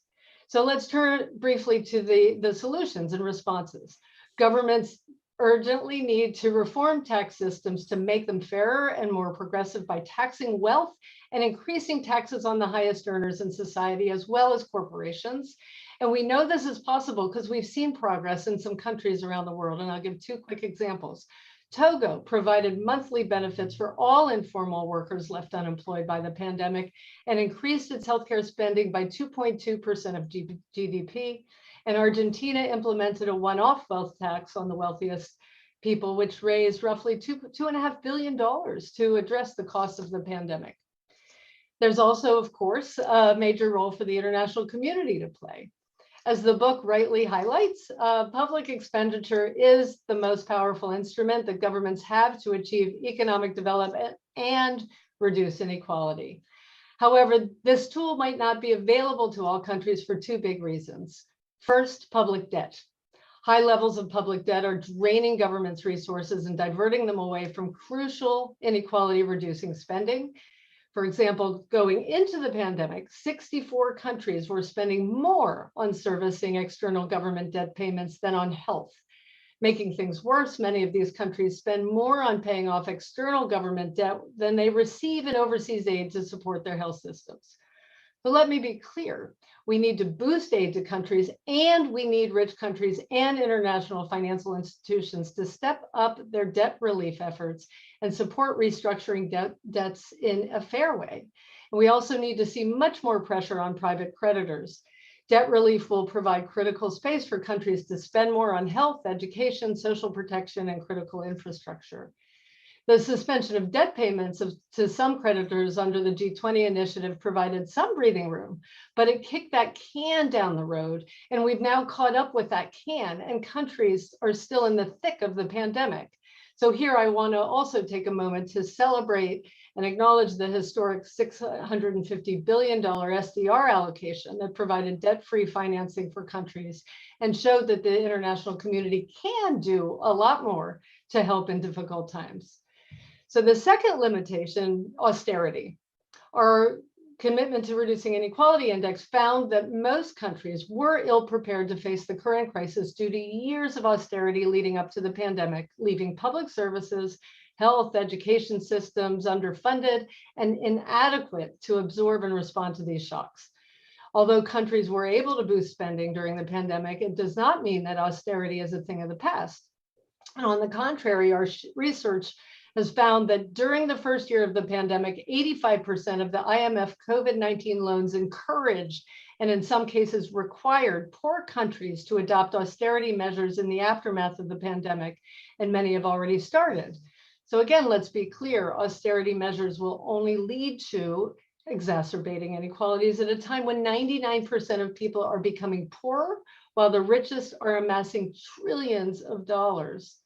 So let's turn briefly to the solutions and responses. Governments urgently need to reform tax systems to make them fairer and more progressive by taxing wealth and increasing taxes on the highest earners in society, as well as corporations. And we know this is possible because we've seen progress in some countries around the world. And I'll give two quick examples. Togo provided monthly benefits for all informal workers left unemployed by the pandemic and increased its healthcare spending by 2.2% of GDP. And Argentina implemented a one-off wealth tax on the wealthiest people, which raised roughly $2.5 billion to address the cost of the pandemic. There's also, of course, a major role for the international community to play. As the book rightly highlights, public expenditure is the most powerful instrument that governments have to achieve economic development and reduce inequality. However, this tool might not be available to all countries for two big reasons. First, public debt. High levels of public debt are draining governments' resources and diverting them away from crucial inequality reducing spending. For example, going into the pandemic, 64 countries were spending more on servicing external government debt payments than on health. Making things worse, many of these countries spend more on paying off external government debt than they receive in overseas aid to support their health systems. But let me be clear, we need to boost aid to countries, and we need rich countries and international financial institutions to step up their debt relief efforts and support restructuring debts in a fair way. And we also need to see much more pressure on private creditors. Debt relief will provide critical space for countries to spend more on health, education, social protection, and critical infrastructure. The suspension of debt payments to some creditors under the G20 initiative provided some breathing room, but it kicked that can down the road, and we've now caught up with that can, and countries are still in the thick of the pandemic. So here I want to also take a moment to celebrate and acknowledge the historic $650 billion SDR allocation that provided debt-free financing for countries and showed that the international community can do a lot more to help in difficult times. So the second limitation, austerity. Our commitment to reducing inequality index found that most countries were ill prepared to face the current crisis due to years of austerity leading up to the pandemic, leaving public services, health, education systems underfunded and inadequate to absorb and respond to these shocks. Although countries were able to boost spending during the pandemic, it does not mean that austerity is a thing of the past. And on the contrary, our research has found that during the first year of the pandemic, 85% of the IMF COVID-19 loans encouraged and in some cases required poor countries to adopt austerity measures in the aftermath of the pandemic, and many have already started. So again, let's be clear, austerity measures will only lead to exacerbating inequalities at a time when 99% of people are becoming poorer, while the richest are amassing trillions of dollars.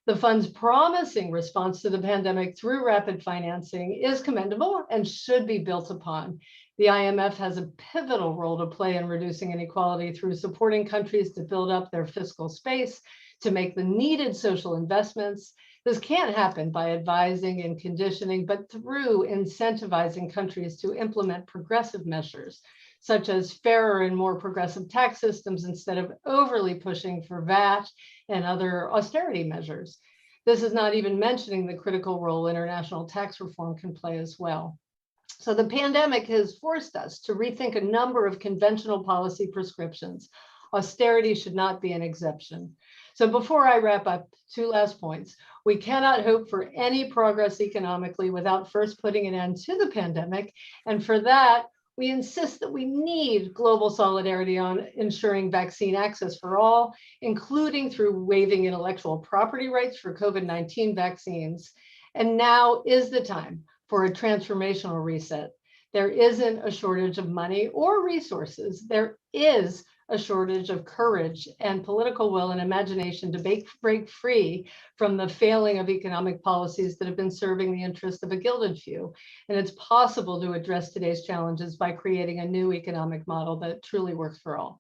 The fund's promising response to the pandemic through rapid financing is commendable and should be built upon. The IMF has a pivotal role to play in reducing inequality through supporting countries to build up their fiscal space, to make the needed social investments. This can't happen by advising and conditioning, but through incentivizing countries to implement progressive measures, such as fairer and more progressive tax systems instead of overly pushing for VAT and other austerity measures. This is not even mentioning the critical role international tax reform can play as well. So the pandemic has forced us to rethink a number of conventional policy prescriptions. Austerity should not be an exception. So before I wrap up, two last points. We cannot hope for any progress economically without first putting an end to the pandemic. And for that, we insist that we need global solidarity on ensuring vaccine access for all, including through waiving intellectual property rights for COVID-19 vaccines. And now is the time for a transformational reset. There isn't a shortage of money or resources. There is a shortage of courage and political will and imagination to break free from the failing of economic policies that have been serving the interest of a gilded few. And it's possible to address today's challenges by creating a new economic model that truly works for all.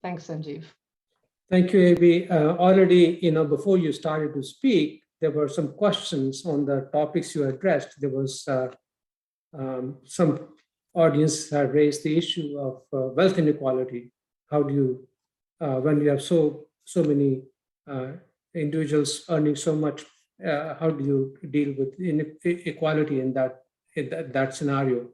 Thanks, Sanjeev. Thank you, Abby. Already, before you started to speak, there were some questions on the topics you addressed. There was some audience had raised the issue of wealth inequality. How do you, when you have so many individuals earning so much, how do you deal with inequality in that scenario?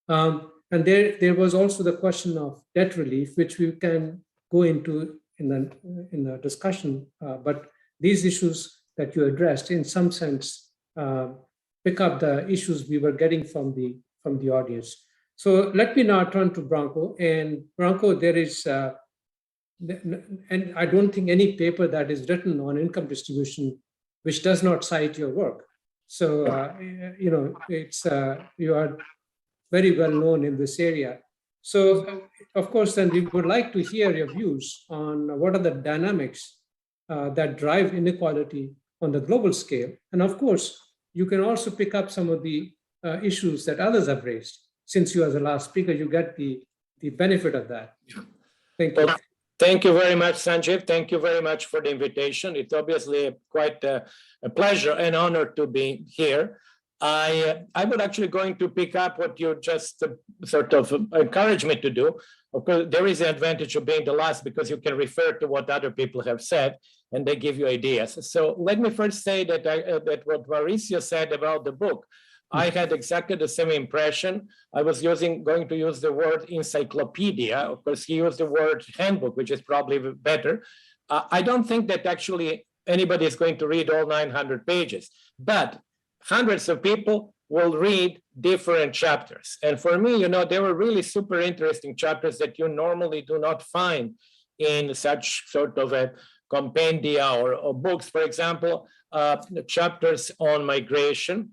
And there was also the question of debt relief, which we can go into in the discussion. But these issues that you addressed, in some sense, pick up the issues we were getting from the audience. So let me now turn to Branko. And Branko, there is, and I don't think any paper that is written on income distribution which does not cite your work. So it's you are very well known in this area. So of course, then we would like to hear your views on what are the dynamics that drive inequality on the global scale. And of course, you can also pick up some of the issues that others have raised. Since you are the last speaker, you get the benefit of that. Thank you. Well, thank you very much, Sanjeev. Thank you very much for the invitation. It's obviously quite a pleasure and honor to be here. I would actually going to pick up what you just sort of encouraged me to do. Of course, there is an advantage of being the last because you can refer to what other people have said and they give you ideas. So let me first say that that what Mauricio said about the book, I had exactly the same impression. I was going to use the word encyclopedia. Of course, he used the word handbook, which is probably better. I don't think that actually anybody is going to read all 900 pages, but hundreds of people will read different chapters. And for me, there were really super interesting chapters that you normally do not find in such sort of a compendia or books. For example, chapters on migration,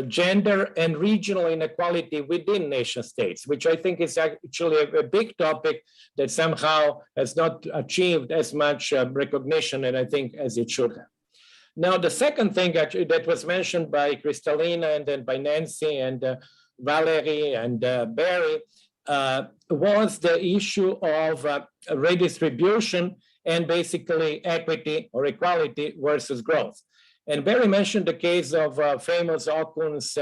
gender and regional inequality within nation states, which I think is actually a big topic that somehow has not achieved as much recognition, and I think as it should have. Now, the second thing actually that was mentioned by Kristalina and then by Nancy and Valerie and Barry was the issue of redistribution and basically equity or equality versus growth. And Barry mentioned the case of famous Okun's,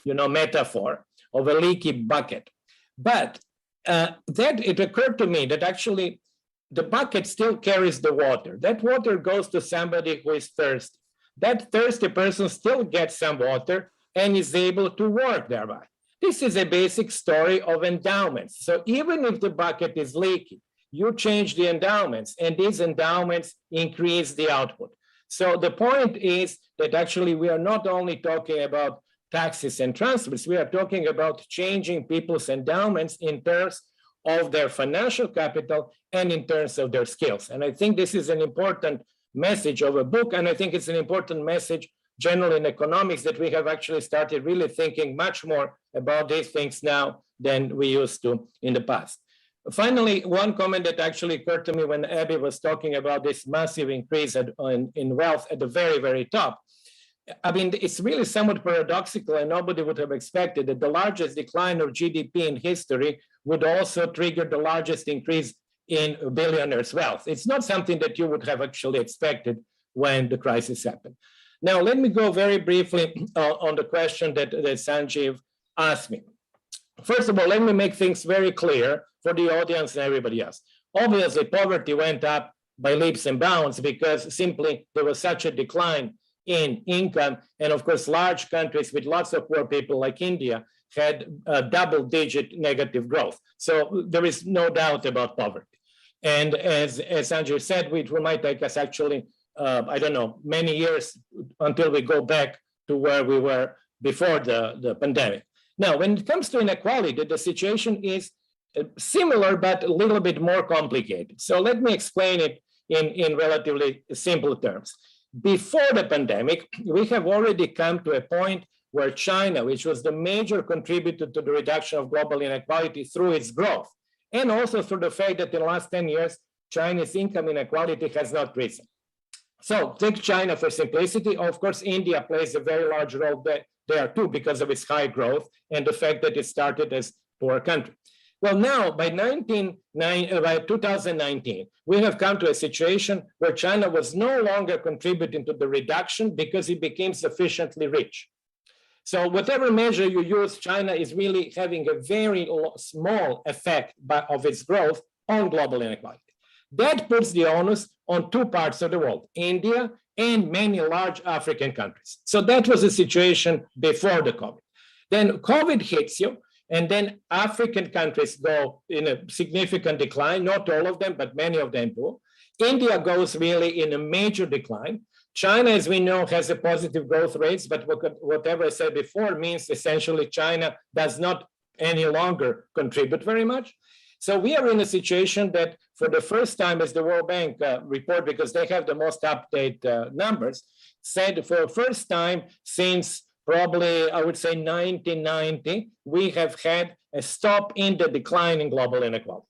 metaphor of a leaky bucket. But that it occurred to me that actually the bucket still carries the water. That water goes to somebody who is thirsty. That thirsty person still gets some water and is able to work thereby. This is a basic story of endowments. So even if the bucket is leaky, you change the endowments and these endowments increase the output. So the point is that actually we are not only talking about taxes and transfers, we are talking about changing people's endowments in terms of their financial capital and in terms of their skills. And I think this is an important message of a book, and I think it's an important message generally in economics that we have actually started really thinking much more about these things now than we used to in the past. Finally, one comment that actually occurred to me when Abby was talking about this massive increase in wealth at the very, very top. I mean, it's really somewhat paradoxical, and nobody would have expected that the largest decline of GDP in history would also trigger the largest increase in billionaires' wealth. It's not something that you would have actually expected when the crisis happened. Now, let me go very briefly on the question that Sanjeev asked me. First of all, let me make things very clear for the audience and everybody else. Obviously, poverty went up by leaps and bounds because simply there was such a decline in income. And of course, large countries with lots of poor people like India had double-digit negative growth. So there is no doubt about poverty. And as Sanjay said, it might take us actually, many years until we go back to where we were before the pandemic. Now, when it comes to inequality, the situation is similar, but a little bit more complicated. So let me explain it in relatively simple terms. Before the pandemic, we have already come to a point where China, which was the major contributor to the reduction of global inequality through its growth, and also through the fact that in the last 10 years, China's income inequality has not risen. So take China for simplicity. Of course, India plays a very large role there too because of its high growth and the fact that it started as a poor country. Well, now by 2019, we have come to a situation where China was no longer contributing to the reduction because it became sufficiently rich. So whatever measure you use, China is really having a very small effect of its growth on global inequality. That puts the onus on two parts of the world, India and many large African countries. So that was the situation before the COVID. Then COVID hits you, and then African countries go in a significant decline, not all of them, but many of them do. India goes really in a major decline. China, as we know, has a positive growth rates, but whatever I said before means essentially China does not any longer contribute very much. So we are in a situation that for the first time, as the World Bank report, because they have the most up-to-date numbers, said for the first time since probably, I would say 1990, we have had a stop in the decline in global inequality.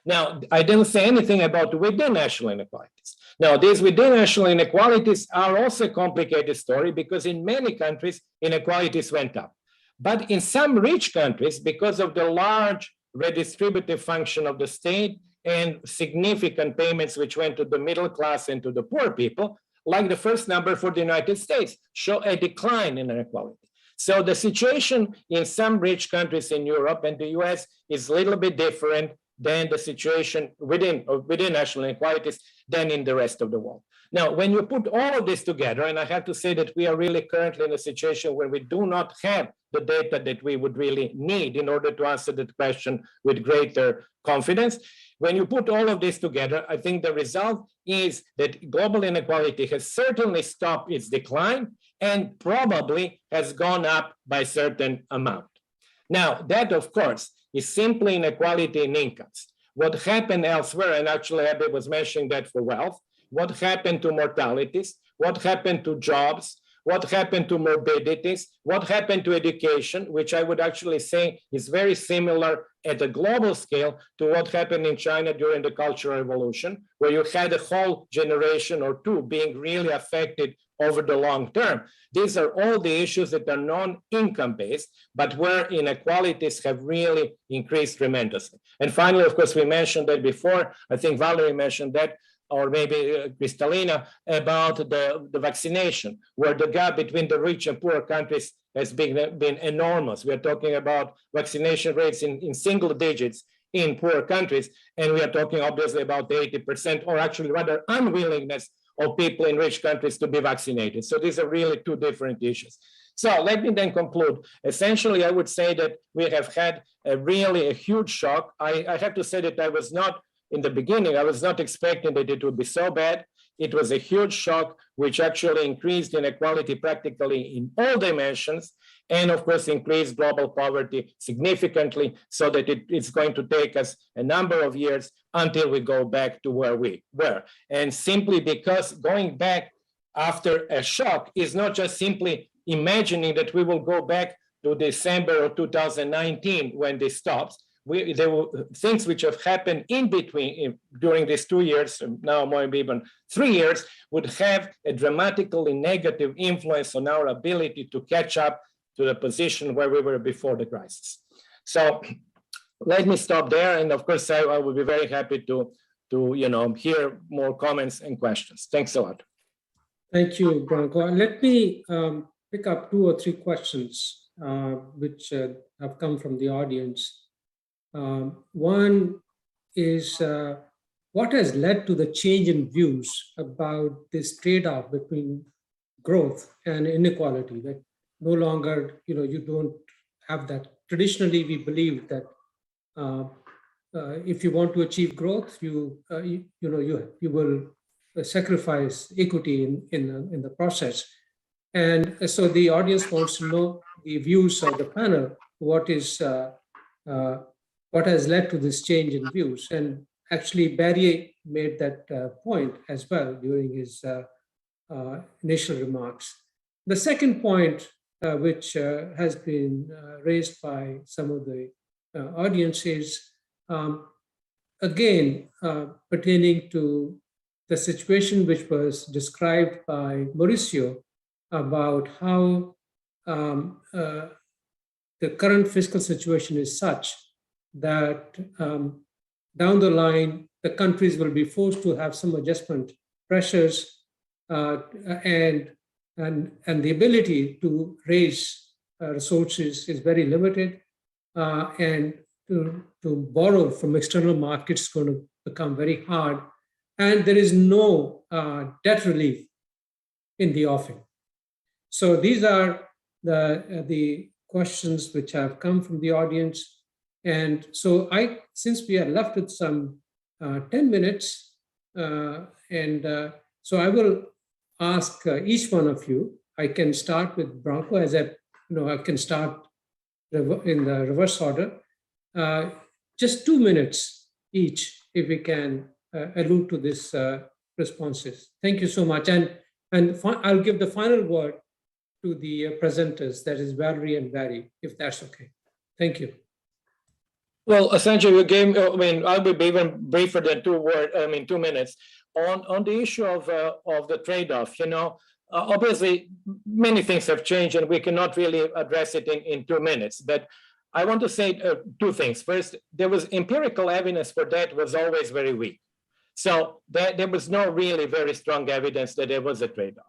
Now, I didn't say anything about within national inequalities. Now, these within national inequalities are also a complicated story because in many countries, inequalities went up. But in some rich countries, because of the large redistributive function of the state and significant payments which went to the middle class and to the poor people, like the first number for the United States, show a decline in inequality. So the situation in some rich countries in Europe and the US is a little bit different than the situation within national inequalities than in the rest of the world. Now, when you put all of this together, and I have to say that we are really currently in a situation where we do not have the data that we would really need in order to answer that question with greater confidence. When you put all of this together, I think the result is that global inequality has certainly stopped its decline and probably has gone up by a certain amount. Now, that, of course, is simply inequality in incomes. What happened elsewhere, and actually Abby was mentioning that for wealth, what happened to mortalities, what happened to jobs, what happened to morbidities, what happened to education, which I would actually say is very similar at a global scale to what happened in China during the Cultural Revolution, where you had a whole generation or two being really affected over the long term. These are all the issues that are non-income based, but where inequalities have really increased tremendously. And finally, of course, we mentioned that before, I think Valerie mentioned that, or maybe Kristalina, about the vaccination, where the gap between the rich and poor countries has been enormous. We are talking about vaccination rates in single digits in poor countries, and we are talking obviously about 80%, or actually rather unwillingness of people in rich countries to be vaccinated. So these are really two different issues. So let me then conclude. Essentially, I would say that we have had a huge shock. I have to say that I was not, in the beginning, I was not expecting that it would be so bad. It was a huge shock, which actually increased inequality practically in all dimensions, and of course, increased global poverty significantly, so that it's going to take us a number of years until we go back to where we were. And simply because going back after a shock is not just simply imagining that we will go back to December of 2019 when this stops. There were things which have happened in between during these 2 years, now maybe even 3 years, would have a dramatically negative influence on our ability to catch up to the position where we were before the crisis. So let me stop there. And of course, I will be very happy to hear more comments and questions. Thanks a lot. Thank you, Branko. Let me pick up 2 or 3 questions which have come from the audience. One is, what has led to the change in views about this trade-off between growth and inequality? That no longer, you don't have that. Traditionally, we believe that if you want to achieve growth, you will sacrifice equity in the process. And so the audience wants to know the views of the panel. What has led to this change in views? And actually, Barry made that point as well during his initial remarks. The second point, which has been raised by some of the audience, is again, pertaining to the situation which was described by Mauricio about how the current fiscal situation is such that down the line, the countries will be forced to have some adjustment pressures and the ability to raise resources is very limited, and to borrow from external markets is going to become very hard, and there is no debt relief in the offing. So these are the questions which have come from the audience. And so since we are left with some 10 minutes, so I will ask each one of you. I can start with Branko, as I can start in the reverse order. Just 2 minutes each, if we can allude to this responses. Thank you so much. And I'll give the final word to the presenters, that is Valerie and Barry, if that's okay. Thank you. Well, essentially, you gave, I'll be even briefer than 2 minutes. On the issue of the trade-off, obviously, many things have changed and we cannot really address it in 2 minutes. But I want to say two things. First, there was empirical evidence for that was always very weak. So there was no really very strong evidence that there was a trade-off.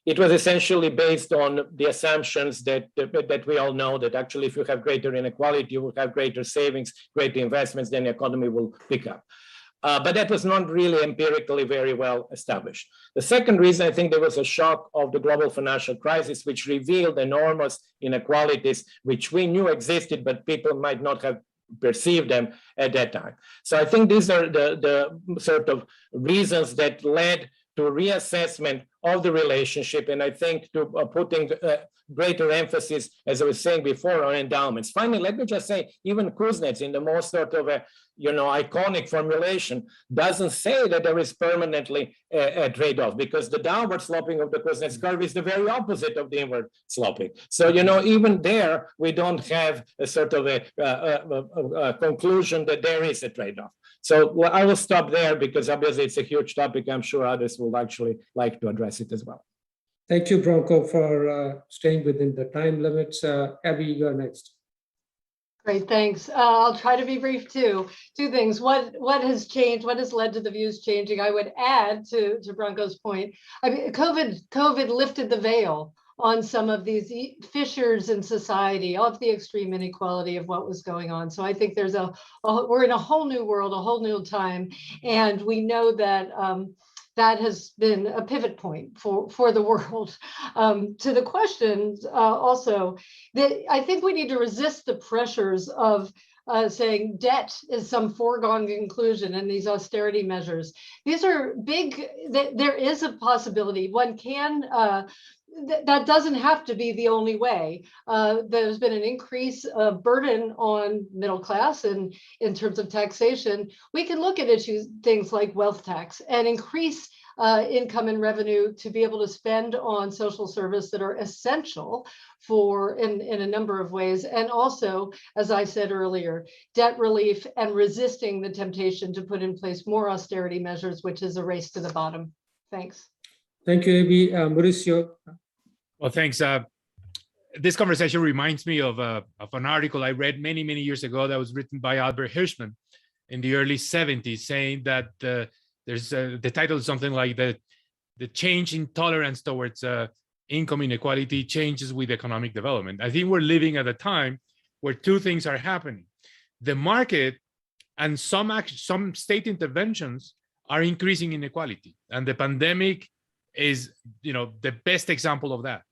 It was essentially based on the assumptions that we all know, that actually if you have greater inequality, you will have greater savings, greater investments, then the economy will pick up. But that was not really empirically very well established. The second reason, I think there was a shock of the global financial crisis, which revealed enormous inequalities, which we knew existed, but people might not have perceived them at that time. So I think these are the sort of reasons that led to reassessment of the relationship, and I think to putting greater emphasis, as I was saying before, on endowments. Finally, let me just say, even Kuznets, in the most sort of iconic formulation, doesn't say that there is permanently a trade-off, because the downward sloping of the Kuznets curve is the very opposite of the inward sloping. So, even there, we don't have a sort of a conclusion that there is a trade-off. So I will stop there, because obviously it's a huge topic. I'm sure others will actually like to address it as well. Thank you, Branko, for staying within the time limits. Abby, you're next. Great, thanks. I'll try to be brief too. Two things. What has changed? What has led to the views changing? I would add to Branko's point. I mean, COVID lifted the veil on some of these fissures in society, of the extreme inequality of what was going on. So I think there's we're in a whole new world, a whole new time, and we know that that has been a pivot point for the world. To the questions also, I think we need to resist the pressures of saying debt is some foregone conclusion and these austerity measures. These are big, there is a possibility. One can, that doesn't have to be the only way. There's been an increase of burden on middle class, and in terms of taxation, we can look at issues, things like wealth tax, and increase income and revenue to be able to spend on social service that are essential for in a number of ways. And also, as I said earlier, debt relief and resisting the temptation to put in place more austerity measures, which is a race to the bottom. Thanks. Thank you, Abby. Mauricio. Well, thanks. This conversation reminds me of an article I read many years ago that was written by Albert Hirschman in the early 70s, saying that there's the title is something like the change in tolerance towards income inequality changes with economic development. I think we're living at a time where two things are happening. The market and some state interventions are increasing inequality, and the pandemic is the best example of that.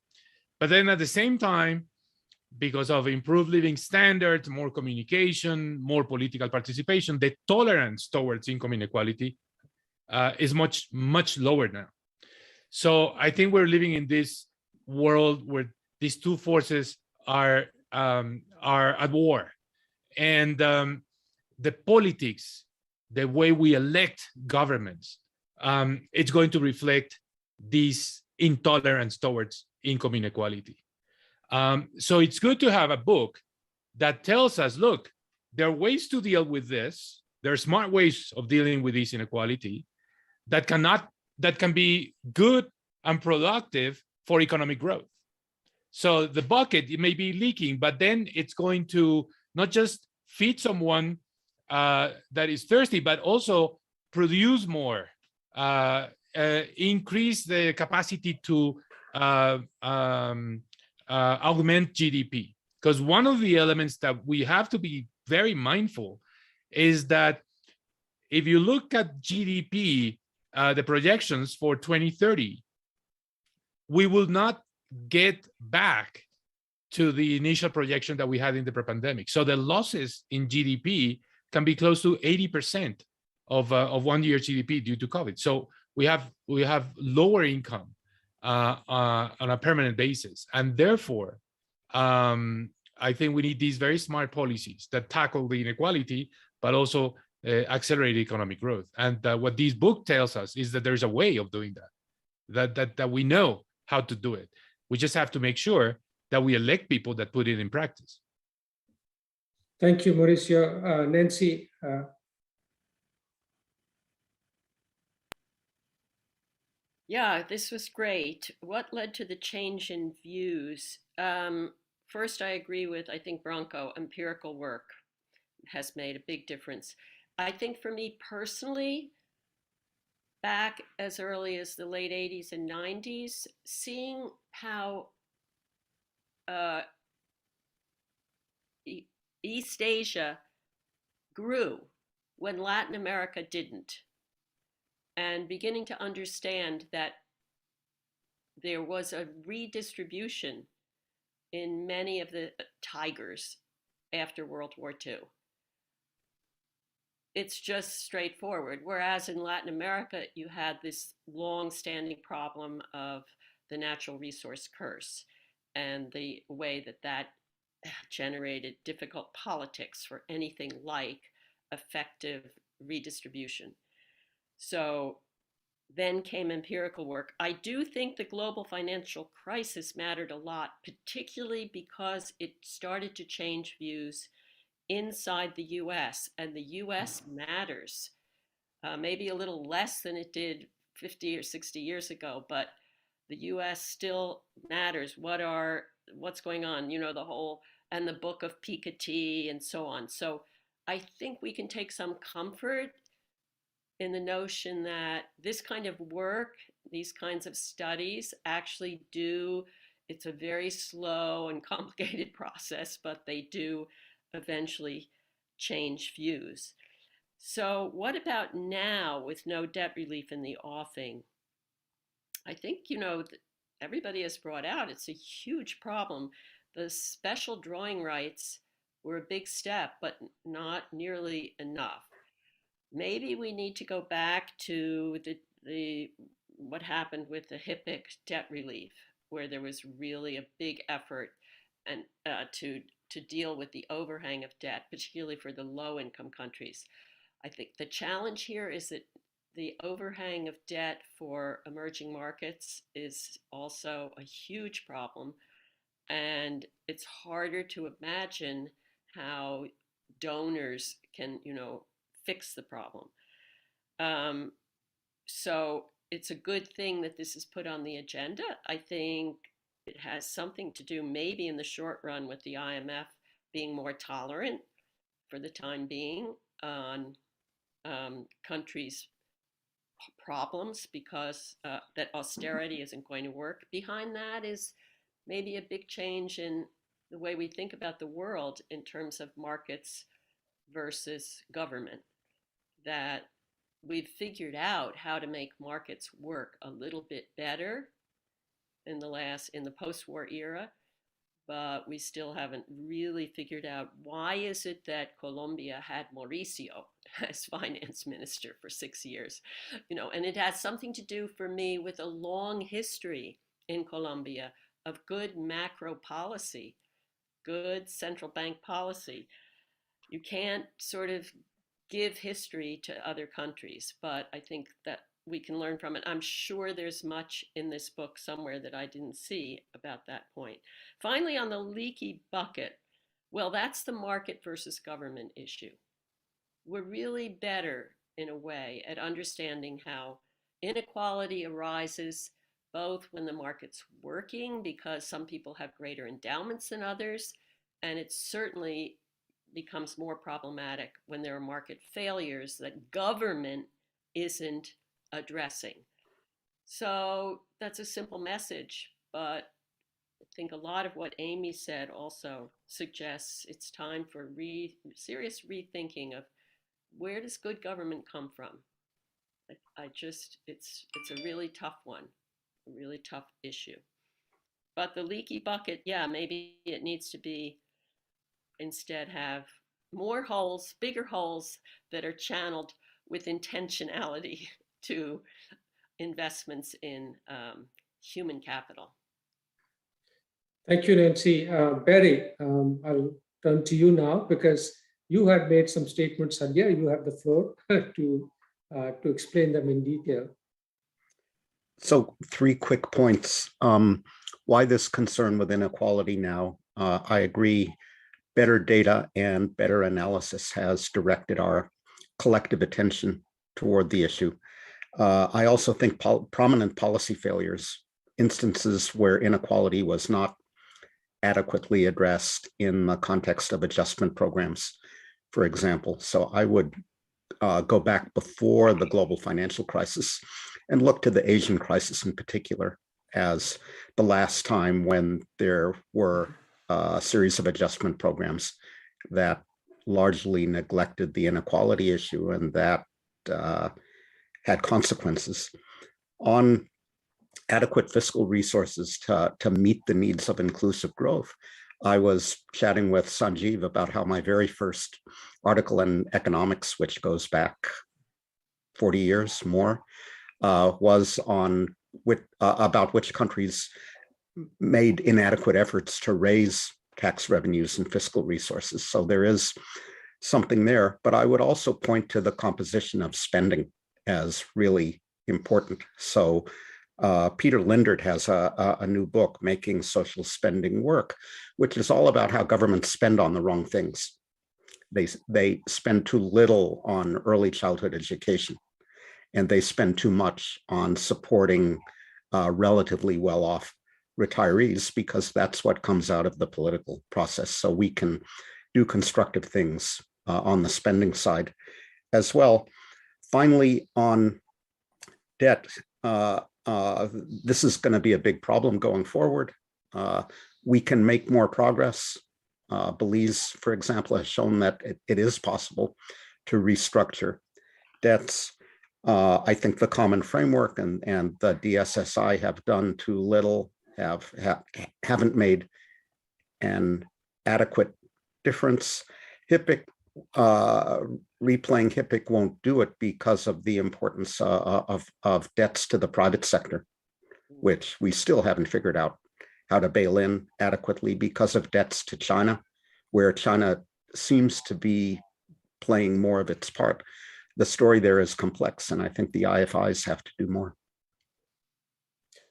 But then at the same time, because of improved living standards, more communication, more political participation, the tolerance towards income inequality is much lower now. So I think we're living in this world where these two forces are at war, and the politics, the way we elect governments, it's going to reflect this intolerance towards income inequality. So it's good to have a book that tells us, look, there are ways to deal with this. There are smart ways of dealing with this inequality that can be good and productive for economic growth. So the bucket, it may be leaking, but then it's going to not just feed someone that is thirsty, but also produce more, increase the capacity to augment GDP. Because one of the elements that we have to be very mindful is that if you look at GDP, the projections for 2030, we will not get back to the initial projection that we had in the pre-pandemic. So the losses in GDP can be close to 80% of 1 year GDP due to COVID. So we have lower income on a permanent basis, and therefore I think we need these very smart policies that tackle the inequality, but also accelerate economic growth. And what this book tells us is that there's a way of doing that we know how to do it. We just have to make sure that we elect people that put it in practice. Thank you, Mauricio. Nancy. Yeah, this was great. What led to the change in views? First, I agree with, I think, Branko, empirical work has made a big difference. I think for me personally, back as early as the late 80s and 90s, seeing how East Asia grew when Latin America didn't, and beginning to understand that there was a redistribution in many of the tigers after World War II. It's just straightforward. Whereas in Latin America, you had this long-standing problem of the natural resource curse and the way that generated difficult politics for anything like effective redistribution. So then came empirical work. I do think the global financial crisis mattered a lot, particularly because it started to change views inside the US, and the US matters, maybe a little less than it did 50 or 60 years ago, but the US still matters. What's going on, the whole, and the book of Piketty and so on. So I think we can take some comfort in the notion that this kind of work, these kinds of studies actually it's a very slow and complicated process, but they do eventually change views. So what about now with no debt relief in the offing? I think, everybody has brought out, it's a huge problem. The special drawing rights were a big step, but not nearly enough. Maybe we need to go back to what happened with the HIPC debt relief, where there was really a big effort and to deal with the overhang of debt, particularly for the low-income countries. I think the challenge here is that the overhang of debt for emerging markets is also a huge problem, and it's harder to imagine how donors can, fix the problem. So it's a good thing that this is put on the agenda. I think it has something to do maybe in the short run with the IMF being more tolerant for the time being on countries' problems because that austerity isn't going to work. Behind that is maybe a big change in the way we think about the world in terms of markets versus government, that we've figured out how to make markets work a little bit better in the post-war era, but we still haven't really figured out why is it that Colombia had Mauricio as finance minister for 6 years, and it has something to do for me with a long history in Colombia of good macro policy, good central bank policy. You can't sort of give history to other countries, but I think that we can learn from it. I'm sure there's much in this book somewhere that I didn't see about that point. Finally, on the leaky bucket, Well, that's the market versus government issue. We're really better, in a way, at understanding how inequality arises both when the market's working, because some people have greater endowments than others, and it certainly becomes more problematic when there are market failures that government isn't addressing. So that's a simple message, but I think a lot of what Amy said also suggests it's time for serious rethinking of where does good government come from? It's a really tough one, a really tough issue. But the leaky bucket, yeah, maybe it needs to be instead have more holes, bigger holes that are channeled with intentionality to investments in human capital. Thank you, Nancy. Barry, I'll turn to you now because you had made some statements earlier. You have the floor to explain them in detail. So 3 quick points. Why this concern with inequality now? I agree, better data and better analysis has directed our collective attention toward the issue. I also think prominent policy failures, instances where inequality was not adequately addressed in the context of adjustment programs, for example. So I would go back before the global financial crisis and look to the Asian crisis in particular as the last time when there were a series of adjustment programs that largely neglected the inequality issue and that had consequences on adequate fiscal resources to meet the needs of inclusive growth. I was chatting with Sanjeev about how my very first article in economics, which goes back 40 years more, was on about which countries made inadequate efforts to raise tax revenues and fiscal resources. So there is something there, but I would also point to the composition of spending as really important. So Peter Lindert has a new book, Making Social Spending Work, which is all about how governments spend on the wrong things. They spend too little on early childhood education, and they spend too much on supporting relatively well-off retirees because that's what comes out of the political process. So we can do constructive things on the spending side as well. Finally, on debt, this is going to be a big problem going forward. We can make more progress. Belize, for example, has shown that it is possible to restructure debts. I think the common framework and the DSSI have done too little, haven't made an adequate difference. HIPC, replaying HIPC won't do it because of the importance of debts to the private sector, which we still haven't figured out how to bail in adequately because of debts to China, where China seems to be playing more of its part. The story there is complex, and I think the IFIs have to do more.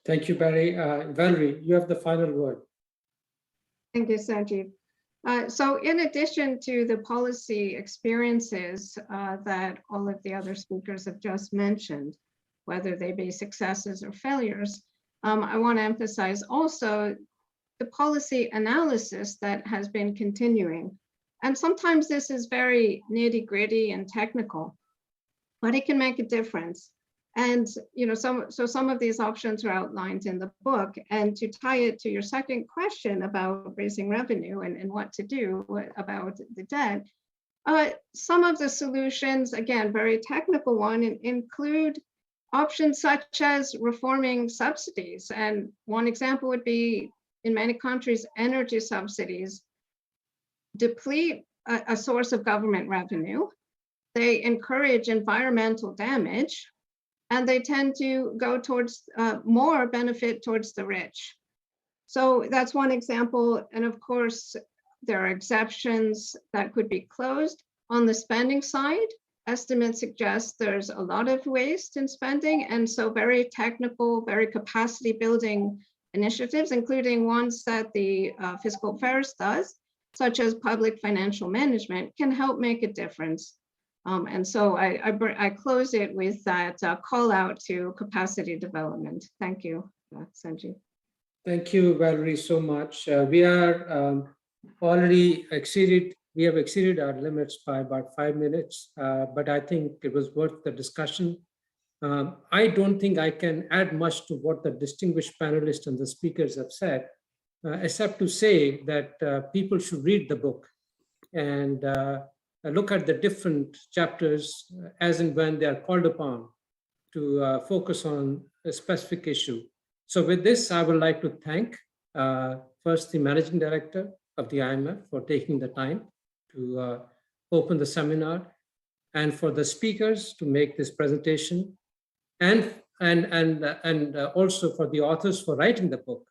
Thank you, Barry. Valerie, you have the final word. Thank you, Sanjeev. So in addition to the policy experiences that all of the other speakers have just mentioned, whether they be successes or failures, I want to emphasize also the policy analysis that has been continuing. And sometimes this is very nitty-gritty and technical, but it can make a difference. And some of these options are outlined in the book. And to tie it to your second question about raising revenue and what to do about the debt, some of the solutions, again, very technical one, include options such as reforming subsidies. And one example would be, in many countries, energy subsidies deplete a source of government revenue. They encourage environmental damage, and they tend to go towards more benefit towards the rich. So that's one example. And of course, there are exceptions that could be closed. On the spending side, estimates suggest there's a lot of waste in spending. And so very technical, very capacity building initiatives, including ones that the Fiscal Affairs does, such as public financial management, can help make a difference. And so I close it with that call out to capacity development. Thank you, Sanjeev. Thank you, Valerie, so much. We are already exceeded. We have exceeded our limits by about 5 minutes, but I think it was worth the discussion. I don't think I can add much to what the distinguished panelists and the speakers have said, except to say that people should read the book and look at the different chapters as and when they are called upon to focus on a specific issue. So with this, I would like to thank first the Managing Director of the IMF for taking the time to open the seminar, and for the speakers to make this presentation, and also for the authors for writing the book,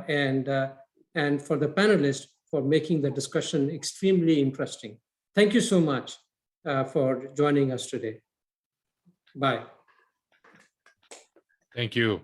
and for the panelists for making the discussion extremely interesting. Thank you so much for joining us today. Bye. Thank you.